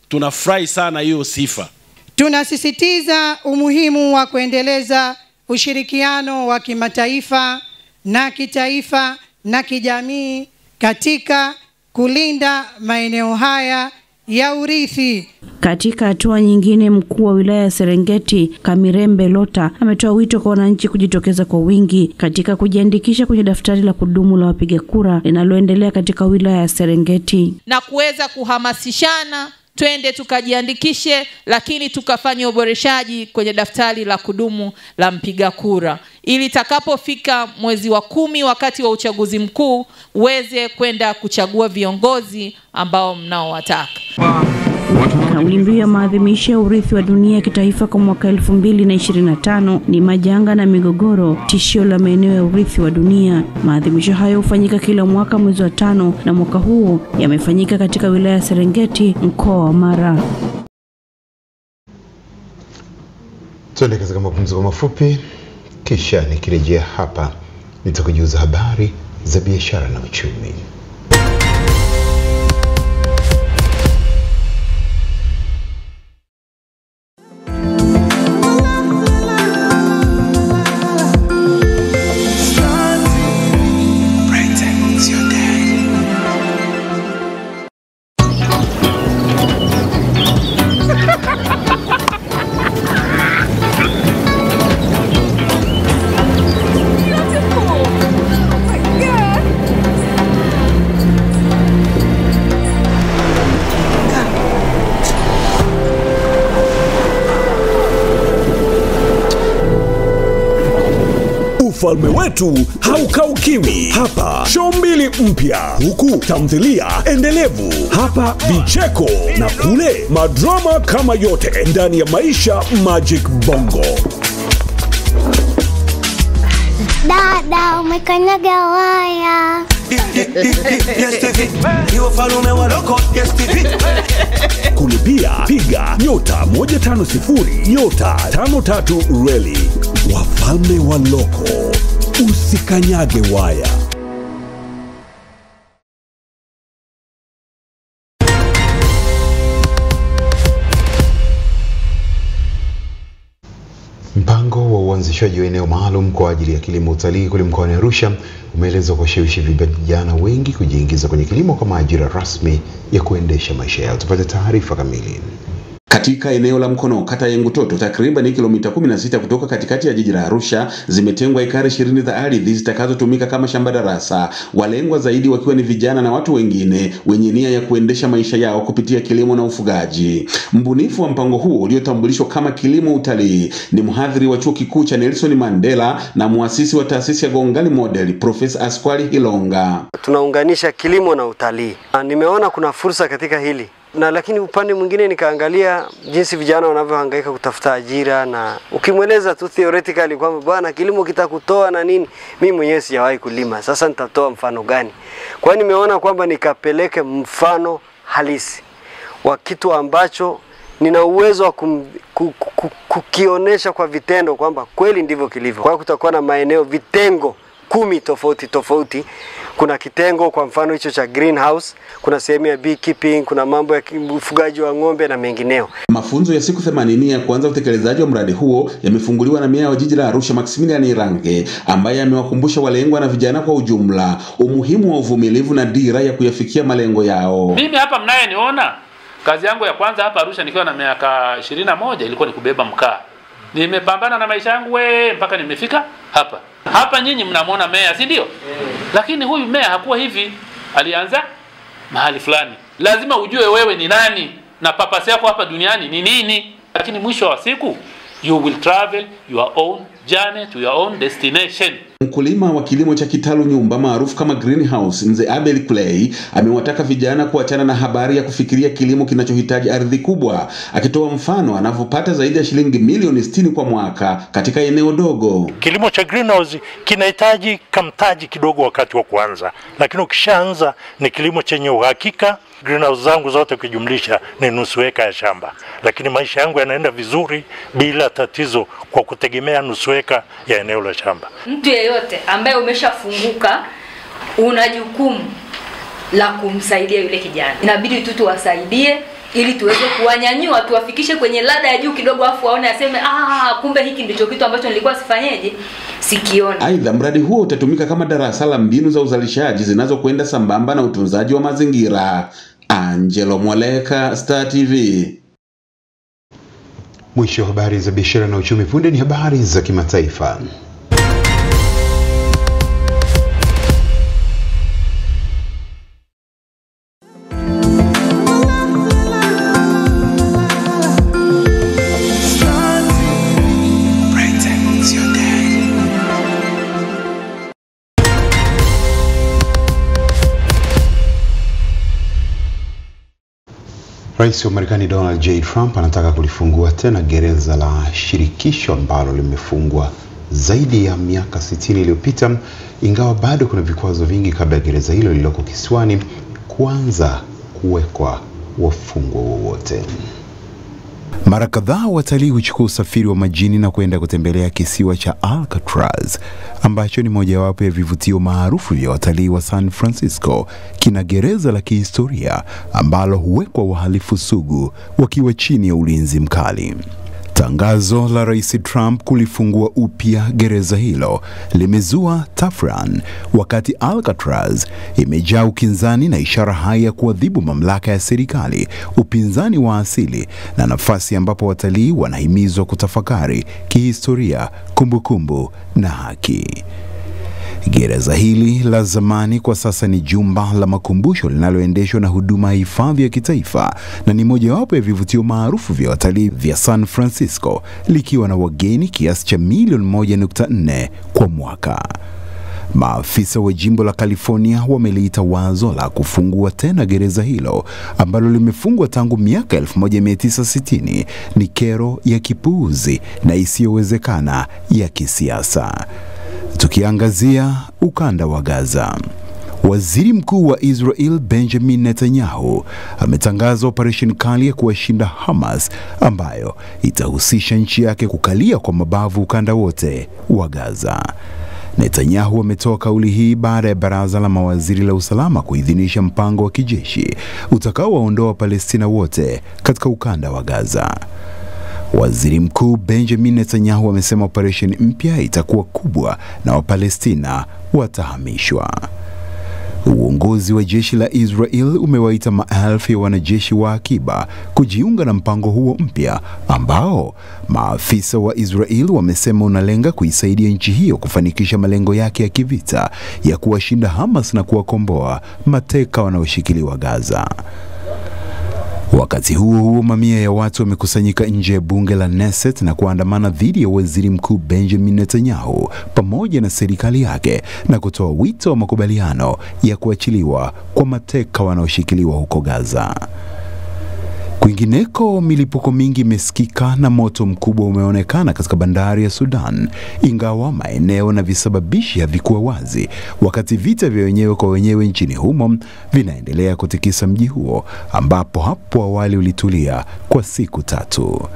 tunafurahi sana hiyo sifa. Tunasisitiza umuhimu wa kuendeleza ushirikiano wa kimataifa na kitaifa na kijamii katika kulinda maeneo haya ya urithi. Katika hatua nyingine, mkuu wa wilaya ya Serengeti Kamirembe Lota ametoa wito kwa wananchi kujitokeza kwa wingi katika kujiandikisha kwenye daftari la kudumu la wapiga kura linaloendelea katika wilaya ya Serengeti na kuweza kuhamasishana twende tukajiandikishe, lakini tukafanya uboreshaji kwenye daftari la kudumu la mpiga kura ili takapofika mwezi wa 10 wakati wa uchaguzi mkuu uweze kwenda kuchagua viongozi ambao mnaowataka. Kauli mbiu ya maadhimisho ya urithi wa dunia kitaifa kwa mwaka 2025 ni majanga na migogoro, tishio la maeneo ya urithi wa dunia. Maadhimisho hayo hufanyika kila mwaka mwezi wa 5 na mwaka huu yamefanyika katika wilaya ya Serengeti, mkoa wa Mara. Tuende katika mapumziko mafupi, kisha nikirejea hapa nitakujuza habari za biashara na uchumi. ufalme wetu haukaukiwi. Hapa show mbili mpya, huku tamthilia endelevu. Hapa vicheko na kule madrama kama yote ndani ya Maisha Magic Bongo. Dada, umekanyaga waya. Kulipia piga *150*53 reli. Wafalme wa Loko, usikanyage waya. Mpango wa uanzishaji wa eneo maalum kwa ajili ya kilimo utalii kule mkoani Arusha umeelezwa kushawishi vijana wengi kujiingiza kwenye kilimo kama ajira rasmi ya kuendesha maisha yao. Tupate taarifa kamili. Katika eneo la Mkono, kata ya Ngutoto, takriban kilomita 16 kutoka katikati ya jiji la Arusha, zimetengwa ekari 20 za ardhi zitakazotumika kama shamba darasa. Walengwa zaidi wakiwa ni vijana na watu wengine wenye nia ya kuendesha maisha yao kupitia kilimo na ufugaji. Mbunifu wa mpango huo uliotambulishwa kama kilimo utalii ni mhadhiri wa chuo kikuu cha Nelson Mandela na muasisi wa taasisi ya Gongali Model, Profesa Askwali Hilonga. Tunaunganisha kilimo na utalii. Nimeona kuna fursa katika hili. Na lakini upande mwingine nikaangalia jinsi vijana wanavyohangaika kutafuta ajira, na ukimweleza tu theoretically kwamba bwana kilimo kitakutoa na nini, mimi mwenyewe sijawahi kulima, sasa nitatoa mfano gani? Kwa hiyo nimeona kwamba nikapeleke mfano halisi wa kitu ambacho nina uwezo wa kukionesha kwa vitendo kwamba kweli ndivyo kilivyo. Kwa hiyo kutakuwa na maeneo vitengo 10 tofauti. Kuna kitengo kwa mfano hicho cha greenhouse, kuna sehemu ya beekeeping, kuna mambo ya ufugaji wa ng'ombe na mengineo. Mafunzo ya siku 80 ya kuanza utekelezaji wa mradi huo yamefunguliwa na meya wa jiji la Arusha Maximilian Irange, ambaye amewakumbusha walengwa na vijana kwa ujumla umuhimu wa uvumilivu na dira ya kuyafikia malengo yao. Mimi hapa mnayeniona, kazi yangu ya kwanza hapa Arusha nikiwa na miaka 21 ilikuwa ni kubeba mkaa. Nimepambana na maisha yangu mpaka nimefika hapa. Hapa nyinyi mnamwona meya, si ndio? Lakini huyu meya hakuwa hivi. Alianza mahali fulani. Lazima ujue wewe ni nani na purpose yako hapa duniani ni nini. Lakini mwisho wa siku you will travel your own journey to your own destination. Mkulima wa kilimo cha kitalu nyumba maarufu kama greenhouse, Mzee Abel Clay, amewataka vijana kuachana na habari ya kufikiria kilimo kinachohitaji ardhi kubwa, akitoa mfano anavyopata zaidi ya shilingi milioni 60 kwa mwaka katika eneo dogo. Kilimo cha greenhouse kinahitaji kamtaji kidogo wakati wa kuanza, lakini ukishaanza ni kilimo chenye uhakika. Greenhouse zangu zote kujumlisha ni nusu eka ya shamba, lakini maisha yangu yanaenda vizuri bila tatizo kwa kutegemea nusu eka ya eneo la shamba. Mtu yeyote ambaye umeshafunguka una jukumu la kumsaidia yule kijana. Inabidi tu tuwasaidie ili tuweze kuwanyanyua, tuwafikishe kwenye ladha ya juu kidogo, afu waone aseme kumbe hiki ndicho kitu ambacho nilikuwa sifanyeje sikiona. Aidha, mradi huo utatumika kama darasa la mbinu za uzalishaji zinazokwenda sambamba na utunzaji wa mazingira. Angelo Mwaleka, Star TV. Mwisho wa habari za biashara na uchumi. Punde ni habari za kimataifa. Rais wa Marekani Donald J. Trump anataka kulifungua tena gereza la shirikisho ambalo limefungwa zaidi ya miaka 60 iliyopita, ingawa bado kuna vikwazo vingi kabla ya gereza hilo lililoko kisiwani kuanza kuwekwa wafungwa wowote. Mara kadhaa watalii huchukua usafiri wa majini na kwenda kutembelea kisiwa cha Alcatraz ambacho ni mojawapo ya vivutio maarufu vya watalii wa San Francisco. Kina gereza la kihistoria ambalo huwekwa wahalifu sugu wakiwa chini ya ulinzi mkali. Tangazo la Rais Trump kulifungua upya gereza hilo limezua tafrani, wakati Alcatraz imejaa ukinzani na ishara haya kuadhibu mamlaka ya serikali, upinzani wa asili na nafasi ambapo watalii wanahimizwa kutafakari kihistoria, kumbukumbu na haki. Gereza hili la zamani kwa sasa ni jumba la makumbusho linaloendeshwa na huduma ya hifadhi ya kitaifa na ni mojawapo ya vivutio maarufu vya watalii vya San Francisco, likiwa na wageni kiasi cha milioni 1.4 kwa mwaka. Maafisa wa jimbo la California wameliita wazo la kufungua tena gereza hilo ambalo limefungwa tangu miaka 1960 ni kero ya kipuuzi na isiyowezekana ya kisiasa. Tukiangazia ukanda wa Gaza, Waziri Mkuu wa Israel Benjamin Netanyahu ametangaza operesheni kali ya kuwashinda Hamas ambayo itahusisha nchi yake kukalia kwa mabavu ukanda wote wa Gaza. Netanyahu ametoa kauli hii baada ya baraza la mawaziri la usalama kuidhinisha mpango wa kijeshi utakaowaondoa Palestina wote katika ukanda wa Gaza. Waziri Mkuu Benjamin Netanyahu amesema operesheni mpya itakuwa kubwa na Wapalestina watahamishwa. Uongozi wa jeshi la Israel umewaita maelfu ya wanajeshi wa akiba kujiunga na mpango huo mpya ambao maafisa wa Israel wamesema unalenga kuisaidia nchi hiyo kufanikisha malengo yake ya kivita ya kuwashinda Hamas na kuwakomboa mateka wanaoshikiliwa Gaza. Wakati huo huo, mamia ya watu wamekusanyika nje ya bunge la Knesset na kuandamana dhidi ya Waziri Mkuu Benjamin Netanyahu pamoja na serikali yake na kutoa wito wa makubaliano ya kuachiliwa kwa mateka wanaoshikiliwa huko Gaza. Kwingineko, milipuko mingi imesikika na moto mkubwa umeonekana katika bandari ya Sudan, ingawa maeneo na visababishi havikuwa wazi, wakati vita vya wenyewe kwa wenyewe nchini humo vinaendelea kutikisa mji huo ambapo hapo awali ulitulia kwa siku 3.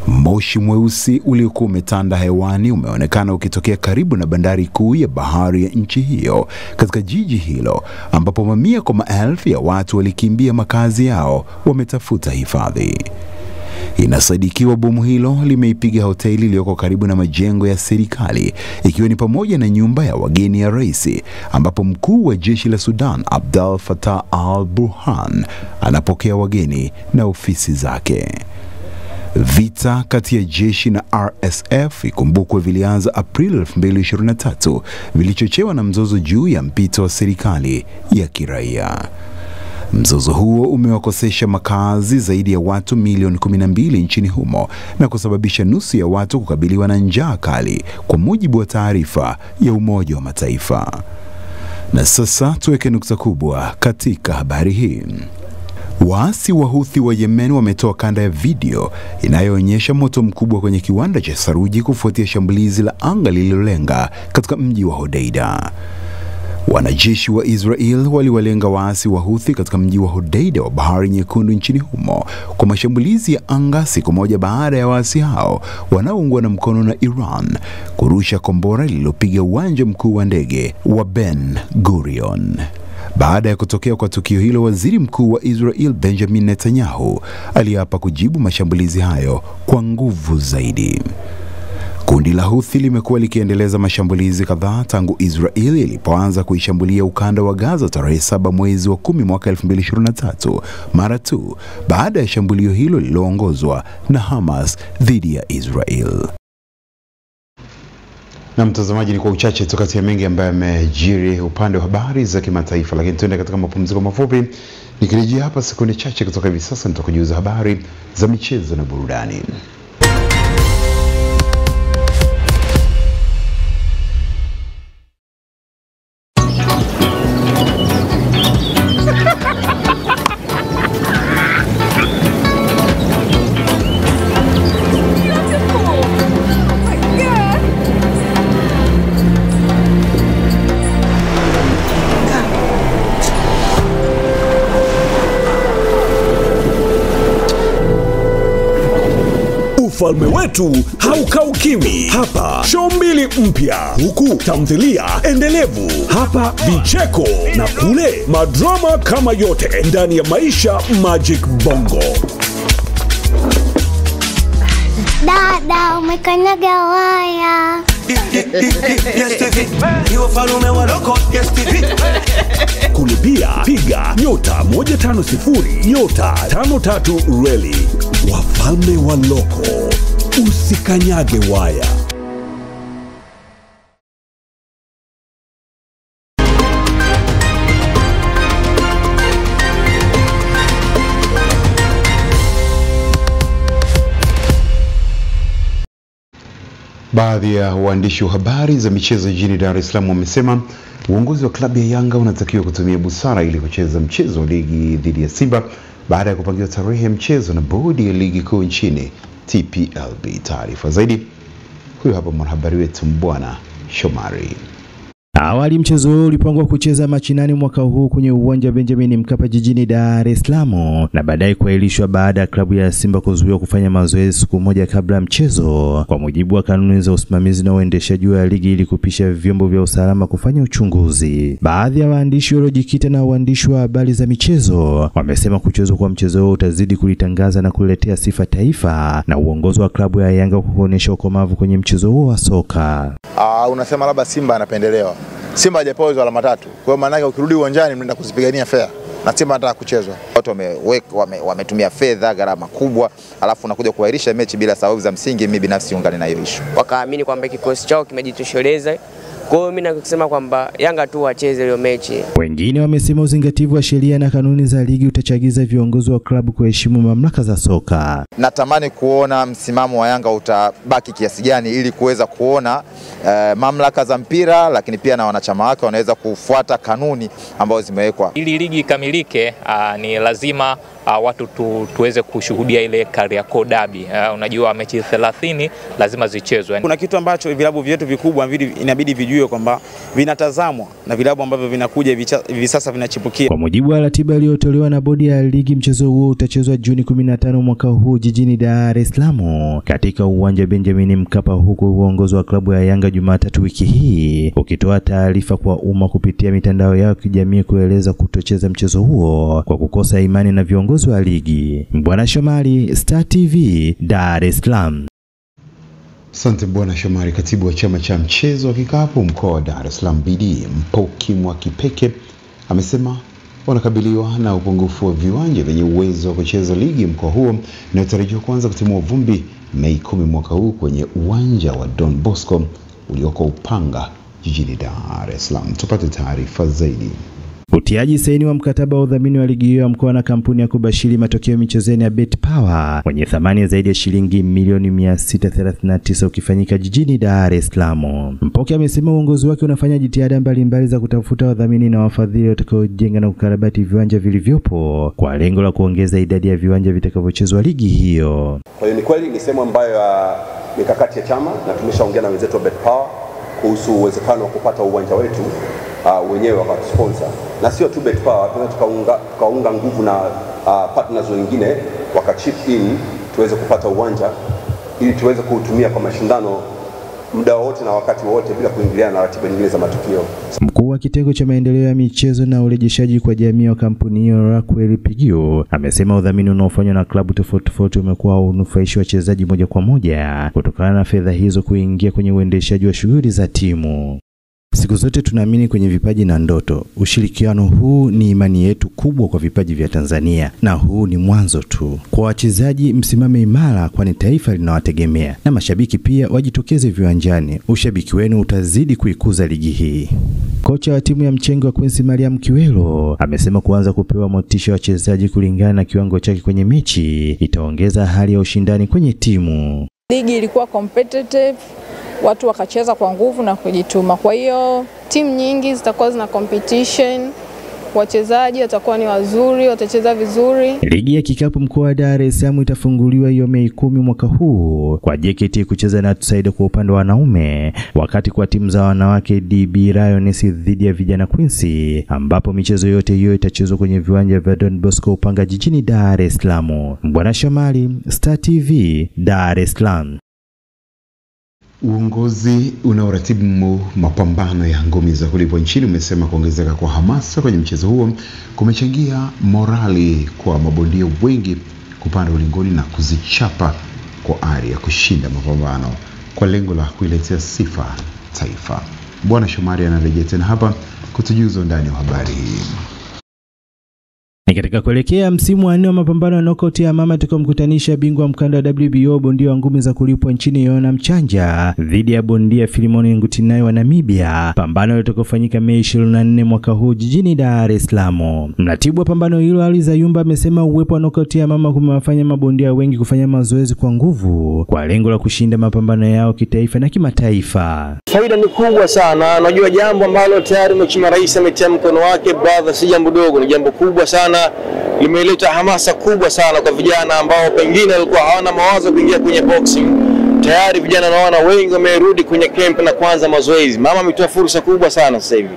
Moshi mweusi uliokuwa umetanda hewani umeonekana ukitokea karibu na bandari kuu ya bahari ya nchi hiyo katika jiji hilo ambapo mamia kwa maelfu ya watu walikimbia makazi yao wametafuta hifadhi. Inasadikiwa bomu hilo limeipiga hoteli iliyoko karibu na majengo ya serikali, ikiwa ni pamoja na nyumba ya wageni ya rais ambapo mkuu wa jeshi la Sudan Abdel Fattah al-Burhan anapokea wageni na ofisi zake. Vita kati ya jeshi na RSF ikumbukwe vilianza Aprili 2023, vilichochewa na mzozo juu ya mpito wa serikali ya kiraia. Mzozo huo umewakosesha makazi zaidi ya watu milioni 12 nchini humo na kusababisha nusu ya watu kukabiliwa na njaa kali, kwa mujibu wa taarifa ya Umoja wa Mataifa. Na sasa tuweke nukta kubwa katika habari hii. Waasi wa Houthi wa Yemen wametoa kanda ya video inayoonyesha moto mkubwa kwenye kiwanda cha saruji kufuatia shambulizi la anga lililolenga katika mji wa Hodeida. Wanajeshi wa Israel waliwalenga waasi wa Houthi katika mji wa Hodeida wa Bahari Nyekundu nchini humo kwa mashambulizi ya anga siku moja baada ya waasi hao wanaoungwa na mkono na Iran kurusha kombora lililopiga uwanja mkuu wa ndege wa Ben Gurion. Baada ya kutokea kwa tukio hilo, Waziri Mkuu wa Israel Benjamin Netanyahu aliapa kujibu mashambulizi hayo kwa nguvu zaidi. Kundi la Houthi limekuwa likiendeleza mashambulizi kadhaa tangu Israel ilipoanza kuishambulia ukanda wa Gaza tarehe 7 mwezi wa 10 mwaka 2023, mara tu baada ya shambulio hilo lililoongozwa na Hamas dhidi ya Israel. Na mtazamaji, ni kwa uchache tu kati ya mengi ambayo yamejiri upande wa habari za kimataifa, lakini tuende katika mapumziko mafupi. Nikirejea hapa sekunde chache kutoka hivi sasa nitakujuza habari za michezo na burudani. Ufalme wetu haukaukiwi. Hapa show 2 mpya, huku tamthilia endelevu. Hapa vicheko na kule madrama kama yote ndani ya Maisha Magic Bongo. Dada, umekanyaga waya. Kulipia piga *150 *53 reli. Wafalme wa loko, usikanyage waya. Baadhi ya waandishi wa habari za michezo jijini Dar es Salaam wamesema uongozi wa klabu ya Yanga unatakiwa kutumia busara ili kucheza mchezo wa ligi dhidi ya Simba baada ya kupangiwa tarehe ya mchezo na bodi ya ligi kuu nchini TPLB. Taarifa zaidi huyu hapa mwanahabari wetu Mbwana Shomari. Awali mchezo huu ulipangwa kucheza Machi 8 mwaka huu kwenye uwanja Benjamin Mkapa jijini Dar es Salaam na baadaye kuahirishwa baada ya klabu ya Simba kuzuiwa kufanya mazoezi siku moja kabla ya mchezo kwa mujibu wa kanuni za usimamizi na uendeshaji wa ligi ili kupisha vyombo vya usalama kufanya uchunguzi. Baadhi ya waandishi waliojikita na waandishi wa habari za michezo wamesema kuchezwa kwa mchezo huu utazidi kulitangaza na kuletea sifa taifa na uongozi wa klabu ya Yanga kuonyesha ukomavu kwenye mchezo huo wa soka. Unasema labda Simba anapendelewa. Simba hajapewa alama 3. Kwa hiyo maana yake ukirudi uwanjani mnaenda kuzipigania fair. Na Simba anataka kuchezwa. Watu wametumia fedha gharama kubwa, alafu unakuja kuahirisha mechi bila sababu za msingi. Mimi binafsi ungane na hiyo issue. Wakaamini kwamba kikosi chao kimejitosheleza. Kwa hiyo mimi nakusema kwamba Yanga tu wacheze hiyo mechi. Wengine wamesema uzingativu wa sheria na kanuni za ligi utachagiza viongozi wa klabu kuheshimu mamlaka za soka. Natamani kuona msimamo wa Yanga utabaki kiasi gani ili kuweza kuona mamlaka za mpira lakini pia na wanachama wake wanaweza kufuata kanuni ambazo zimewekwa. Ili ligi ikamilike ni lazima watu tuweze kushuhudia ile Kariakoo Derby. Unajua mechi 30 lazima zichezwe. Kuna kitu ambacho vilabu vyetu vikubwa inabidi vijue kwamba vinatazamwa na vilabu ambavyo vinakuja hivi sasa vinachipukia. Kwa mujibu wa ratiba iliyotolewa na bodi ya ligi, mchezo huo utachezwa Juni 15 mwaka huu jijini Dar es Salaam katika uwanja Benjamin Mkapa, huku uongozi wa klabu ya Yanga Jumatatu wiki hii ukitoa taarifa kwa umma kupitia mitandao yao ya kijamii kueleza kutocheza mchezo huo kwa kukosa imani na viongozi wa ligi. Mbwana Shomari, Star TV, Dar es Salaam. Asante Bwana Shomari. Katibu wa chama cha mchezo wa kikapu mkoa wa Dar es Salaam BD Mpoki Mwakipeke amesema wanakabiliwa na upungufu wa viwanja vyenye uwezo wa kucheza ligi mkoa huo inayotarajiwa kuanza kutimua vumbi Mei 10 mwaka huu kwenye uwanja wa Don Bosco ulioko Upanga jijini Dar es Salaam. Tupate taarifa zaidi. Utiaji saini wa mkataba wa udhamini wa ligi hiyo ya mkoa na kampuni ya kubashiri matokeo michezoni ya BetPawa wenye thamani zaidi ya shilingi milioni 639 ukifanyika jijini Dar es Salaam. Mpoke amesema uongozi wake unafanya jitihada mbalimbali za kutafuta wadhamini na wafadhili watakaojenga na kukarabati viwanja vilivyopo kwa lengo la kuongeza idadi ya viwanja vitakavyochezwa ligi hiyo. Kwa hiyo ni kweli ni sehemu ambayo mikakati ya chama na tumeshaongea na wenzetu wa BetPawa kuhusu uwezekano wa kupata uwanja wetu wenyewe wa sponsor. Na sio tu BetPawa, tukaunga nguvu na partners wengine wakachip in tuweze kupata uwanja ili tuweze kuutumia kwa mashindano muda wote na wakati wote bila kuingiliana na ratiba nyingine za matukio. Mkuu wa kitengo cha maendeleo ya michezo na urejeshaji kwa jamii wa kampuni hiyo Raquel Pigio amesema udhamini unaofanywa na klabu tofauti umekuwa unufaishi wachezaji moja kwa moja kutokana na fedha hizo kuingia kwenye uendeshaji wa shughuli za timu. Siku zote tunaamini kwenye vipaji na ndoto. Ushirikiano huu ni imani yetu kubwa kwa vipaji vya Tanzania na huu ni mwanzo tu. Kwa wachezaji msimame imara kwani taifa linawategemea na mashabiki pia wajitokeze viwanjani. Ushabiki wenu utazidi kuikuza ligi hii. Kocha wa timu ya mchengo wa Quincy Mariam Kiwelo amesema kuanza kupewa motisha wachezaji kulingana na kiwango chake kwenye mechi itaongeza hali ya ushindani kwenye timu. Ligi ilikuwa competitive, watu wakacheza kwa nguvu na kujituma. Kwa hiyo timu nyingi zitakuwa zina competition, wachezaji watakuwa ni wazuri, watacheza vizuri. Ligi ya kikapu mkoa wa Dar es Salaam itafunguliwa hiyo Mei 10 mwaka huu kwa JKT kucheza na Tusaide kwa upande wa wanaume, wakati kwa timu za wanawake DB Lions dhidi ya vijana Quincy, ambapo michezo yote hiyo itachezwa kwenye viwanja vya Don Bosco Upanga jijini Dar es Salaam. Mbwana Shomari, Star TV, Dar es Salaam. Uongozi unaoratibu mapambano ya ngumi za kulipwa nchini umesema kuongezeka kwa hamasa kwenye mchezo huo kumechangia morali kwa mabondia wengi kupanda ulingoni na kuzichapa kwa ari ya kushinda mapambano kwa lengo la kuiletea sifa taifa. Bwana Shomari anarejea tena hapa kutujuza ndani ya habari hii. Ni katika kuelekea msimu wa 4 wa mapambano ya knockout ya mama tukomkutanisha bingwa mkanda wa WBO bondia wa ngumi za kulipwa nchini Yohana Mchanja dhidi ya bondia Filimoni Ngutinai wa Namibia, pambano litakofanyika Mei 24 mwaka huu jijini Dar es Salaam. Mratibu wa pambano hilo Ali Zayumba amesema uwepo wa knockout ya mama kumewafanya mabondia wengi kufanya mazoezi kwa nguvu kwa lengo la kushinda mapambano yao kitaifa na kimataifa. Faida ni kubwa sana. Unajua jambo ambalo tayari Mheshimiwa Rais ametia mkono wake, brother, si jambo dogo, ni jambo kubwa sana. Limeleta hamasa kubwa sana kwa vijana ambao pengine walikuwa hawana mawazo kuingia kwenye boxing. Tayari vijana naona wengi wamerudi kwenye camp na kuanza mazoezi. Mama ametoa fursa kubwa sana sasa hivi.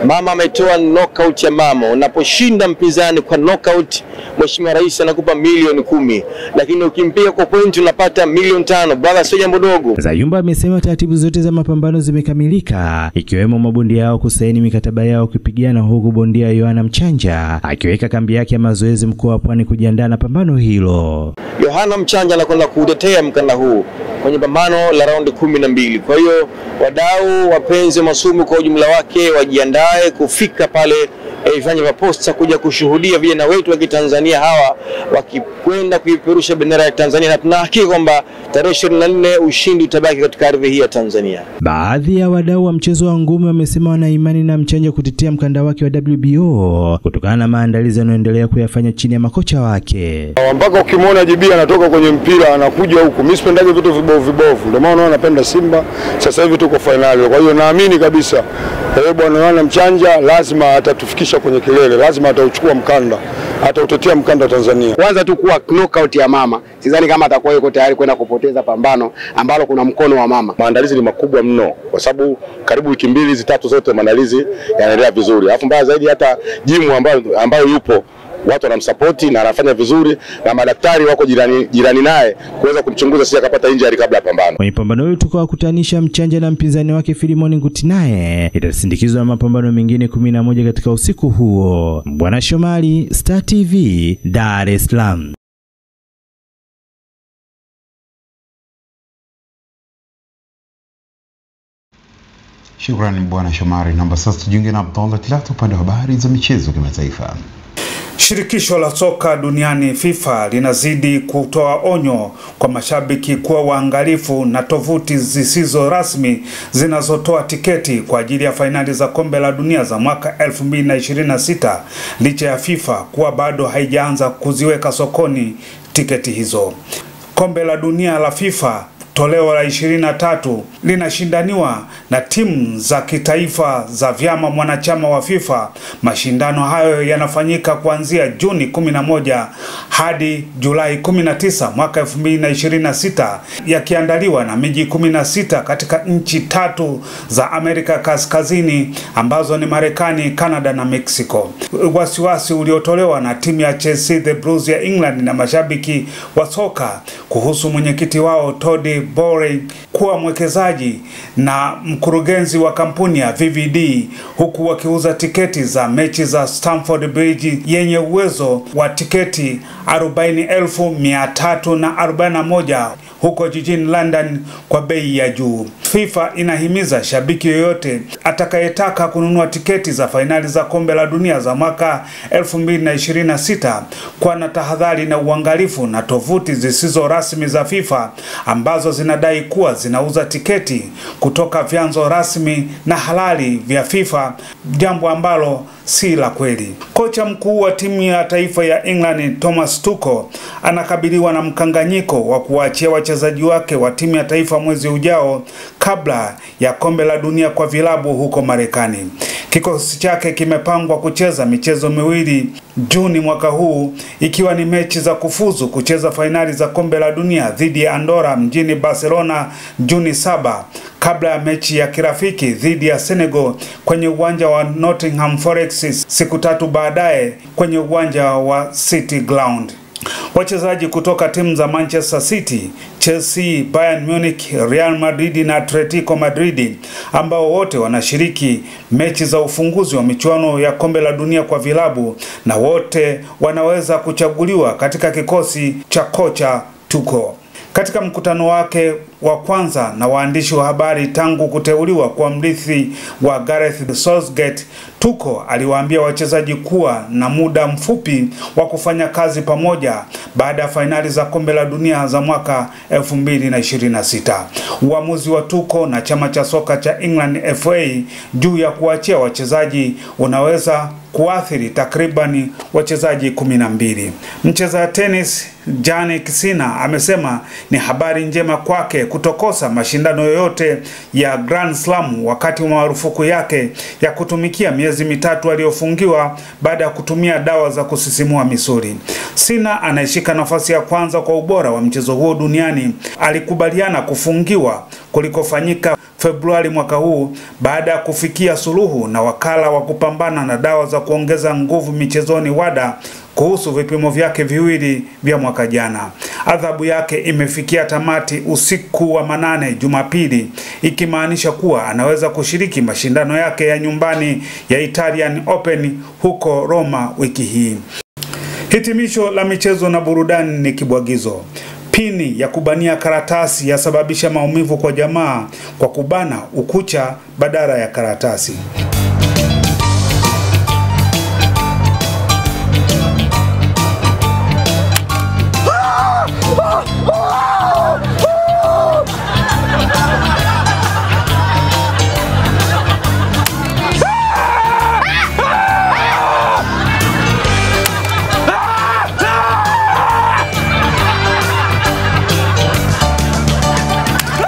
Mama ametoa knockout ya mama. Unaposhinda mpinzani kwa knockout, Mheshimiwa Rais anakupa milioni 10, lakini ukimpiga kwa point unapata milioni 5. Brother, sio jambo dogo. Zayumba amesema taratibu zote za mapambano zimekamilika, ikiwemo mabondia yao kusaini mikataba yao kupigana, huku bondia Yohana Mchanja akiweka kambi yake ya mazoezi mkoa wa Pwani kujiandaa na pambano hilo. Yohana Mchanja anakwenda kutetea mkanda huu kwenye pambano la raundi 12. Kwa hiyo wadau, wapenzi wa masumu kwa ujumla wake wajiandae kufika pale ifanye maposta kuja kushuhudia vijana wetu wa Kitanzania hawa wakikwenda kuipeperusha bendera ya Tanzania, na tunahakika kwamba tarehe 24 ushindi utabaki katika ardhi hii ya Tanzania. Baadhi ya wadau wa mchezo wa ngumi wamesema wana imani na Mchanja kutetea mkanda wake wa WBO kutokana na maandalizi yanayoendelea kuyafanya chini ya makocha wake. Mpaka ukimwona JB anatoka kwenye mpira anakuja huku. Mimi sipendaje vitu vibovu. Ndio maana napenda Simba. Sasa hivi tuko finali. Kwa hiyo naamini kabisa bwana Yohana Mchanja lazima atatufikisha kwenye kilele, lazima atauchukua mkanda, atautetea mkanda wa Tanzania. Kwanza tu kuwa knockout ya mama, sidhani kama atakuwa yuko tayari kwenda kupoteza pambano ambalo kuna mkono wa mama. Maandalizi ni makubwa mno kwa sababu karibu wiki 2-3 zote maandalizi yanaendelea vizuri. Alafu mbaya zaidi hata jimu ambayo yupo watu wanamsupport na anafanya vizuri, na madaktari wako jirani naye kuweza kumchunguza si akapata injury kabla ya pambano. Kwenye pambano hilo tukawakutanisha Mchanja na mpinzani wake Filimoni Ngutinai, itasindikizwa na mapambano mengine 11 katika usiku huo. Bwana Shomali, Star TV, Dar es Salaam. Shukrani Bwana Shomari. Namba sasa tujiunge na Abdullah Kilatu upande wa habari za michezo kimataifa. Shirikisho la soka duniani FIFA linazidi kutoa onyo kwa mashabiki kuwa waangalifu na tovuti zisizo rasmi zinazotoa tiketi kwa ajili ya fainali za kombe la dunia za mwaka 2026, licha ya FIFA kuwa bado haijaanza kuziweka sokoni tiketi hizo. Kombe la dunia la FIFA toleo la 23 linashindaniwa na timu za kitaifa za vyama mwanachama wa FIFA. Mashindano hayo yanafanyika kuanzia Juni 11 hadi Julai 19 mwaka 2026, yakiandaliwa na miji 16 katika nchi 3 za Amerika Kaskazini ambazo ni Marekani, Canada na Mexico. Wasiwasi uliotolewa na timu ya Chelsea the Blues ya England na mashabiki wa soka kuhusu mwenyekiti wao Todd Bowley kuwa mwekezaji na mkurugenzi wa kampuni ya VVD, huku wakiuza tiketi za mechi za Stamford Bridge yenye uwezo wa tiketi 40,341 huko jijini London kwa bei ya juu. FIFA inahimiza shabiki yoyote atakayetaka kununua tiketi za fainali za kombe la dunia za mwaka 2026 kuwa na tahadhari na uangalifu na tovuti zisizo rasmi za FIFA ambazo zinadai kuwa zinauza tiketi kutoka vyanzo rasmi na halali vya FIFA, jambo ambalo si la kweli. Kocha mkuu wa timu ya taifa ya England Thomas Tuchel anakabiliwa na mkanganyiko wa kuachia wachezaji wake wa timu ya taifa mwezi ujao kabla ya kombe la dunia kwa vilabu huko Marekani. Kikosi chake kimepangwa kucheza michezo miwili Juni mwaka huu, ikiwa ni mechi za kufuzu kucheza fainali za kombe la dunia dhidi ya Andorra mjini Barcelona Juni 7, kabla ya mechi ya kirafiki dhidi ya Senegal kwenye uwanja wa Nottingham Forest siku 3 baadaye kwenye uwanja wa City Ground. Wachezaji kutoka timu za Manchester City, Chelsea, Bayern Munich, Real Madrid na Atletico Madrid ambao wote wanashiriki mechi za ufunguzi wa michuano ya kombe la dunia kwa vilabu, na wote wanaweza kuchaguliwa katika kikosi cha kocha Tuchel. Katika mkutano wake wa kwanza na waandishi wa habari tangu kuteuliwa kwa mrithi wa Gareth Southgate, Tuchel aliwaambia wachezaji kuwa na muda mfupi wa kufanya kazi pamoja baada ya fainali za kombe la dunia za mwaka 2026. Uamuzi wa Tuchel na chama cha soka cha England FA juu ya kuachia wachezaji unaweza kuathiri takribani wachezaji 12. Mcheza tennis Jannik Sinner amesema ni habari njema kwake kutokosa mashindano yoyote ya Grand Slam wakati wa marufuku yake ya kutumikia miezi mitatu aliyofungiwa baada ya kutumia dawa za kusisimua misuli. Sinner anayeshika nafasi ya kwanza kwa ubora wa mchezo huo duniani alikubaliana kufungiwa kulikofanyika Februari mwaka huu baada ya kufikia suluhu na wakala wa kupambana na dawa za kuongeza nguvu michezoni WADA kuhusu vipimo vyake viwili vya mwaka jana. Adhabu yake imefikia tamati usiku wa manane Jumapili, ikimaanisha kuwa anaweza kushiriki mashindano yake ya nyumbani ya Italian Open huko Roma wiki hii. Hitimisho la michezo na burudani ni kibwagizo. Pini ya kubania karatasi yasababisha maumivu kwa jamaa kwa kubana ukucha badala ya karatasi.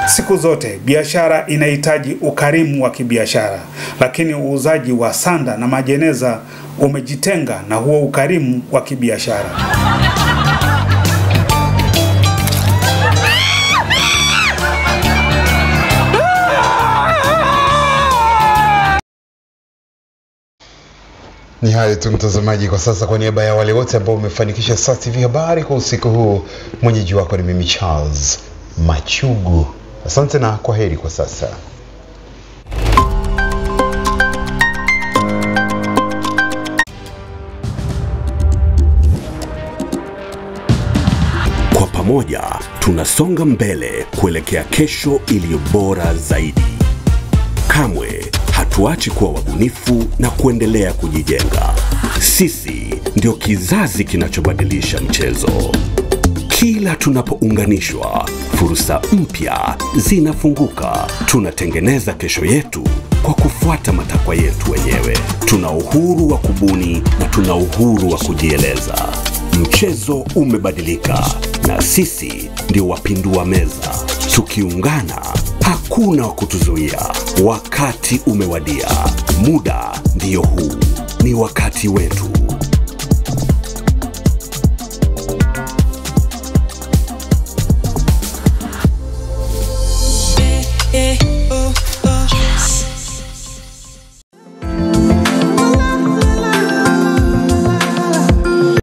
Siku zote biashara inahitaji ukarimu wa kibiashara, lakini uuzaji wa sanda na majeneza umejitenga na huo ukarimu wa kibiashara. Ni hayo tu mtazamaji kwa sasa. Kwa niaba ya wale wote ambao wamefanikisha Star TV habari kwa usiku huu, mwenyeji wako ni mimi Charles Machugu. Asante na kwaheri kwa sasa. Kwa pamoja tunasonga mbele kuelekea kesho iliyo bora zaidi. Kamwe hatuachi kuwa wabunifu na kuendelea kujijenga. Sisi ndio kizazi kinachobadilisha mchezo. Kila tunapounganishwa, fursa mpya zinafunguka. Tunatengeneza kesho yetu kwa kufuata matakwa yetu wenyewe. Tuna uhuru wa kubuni na tuna uhuru wa kujieleza. Mchezo umebadilika na sisi ndio wapindua meza. Tukiungana, hakuna wa kutuzuia. Wakati umewadia. Muda ndio huu. Ni wakati wetu.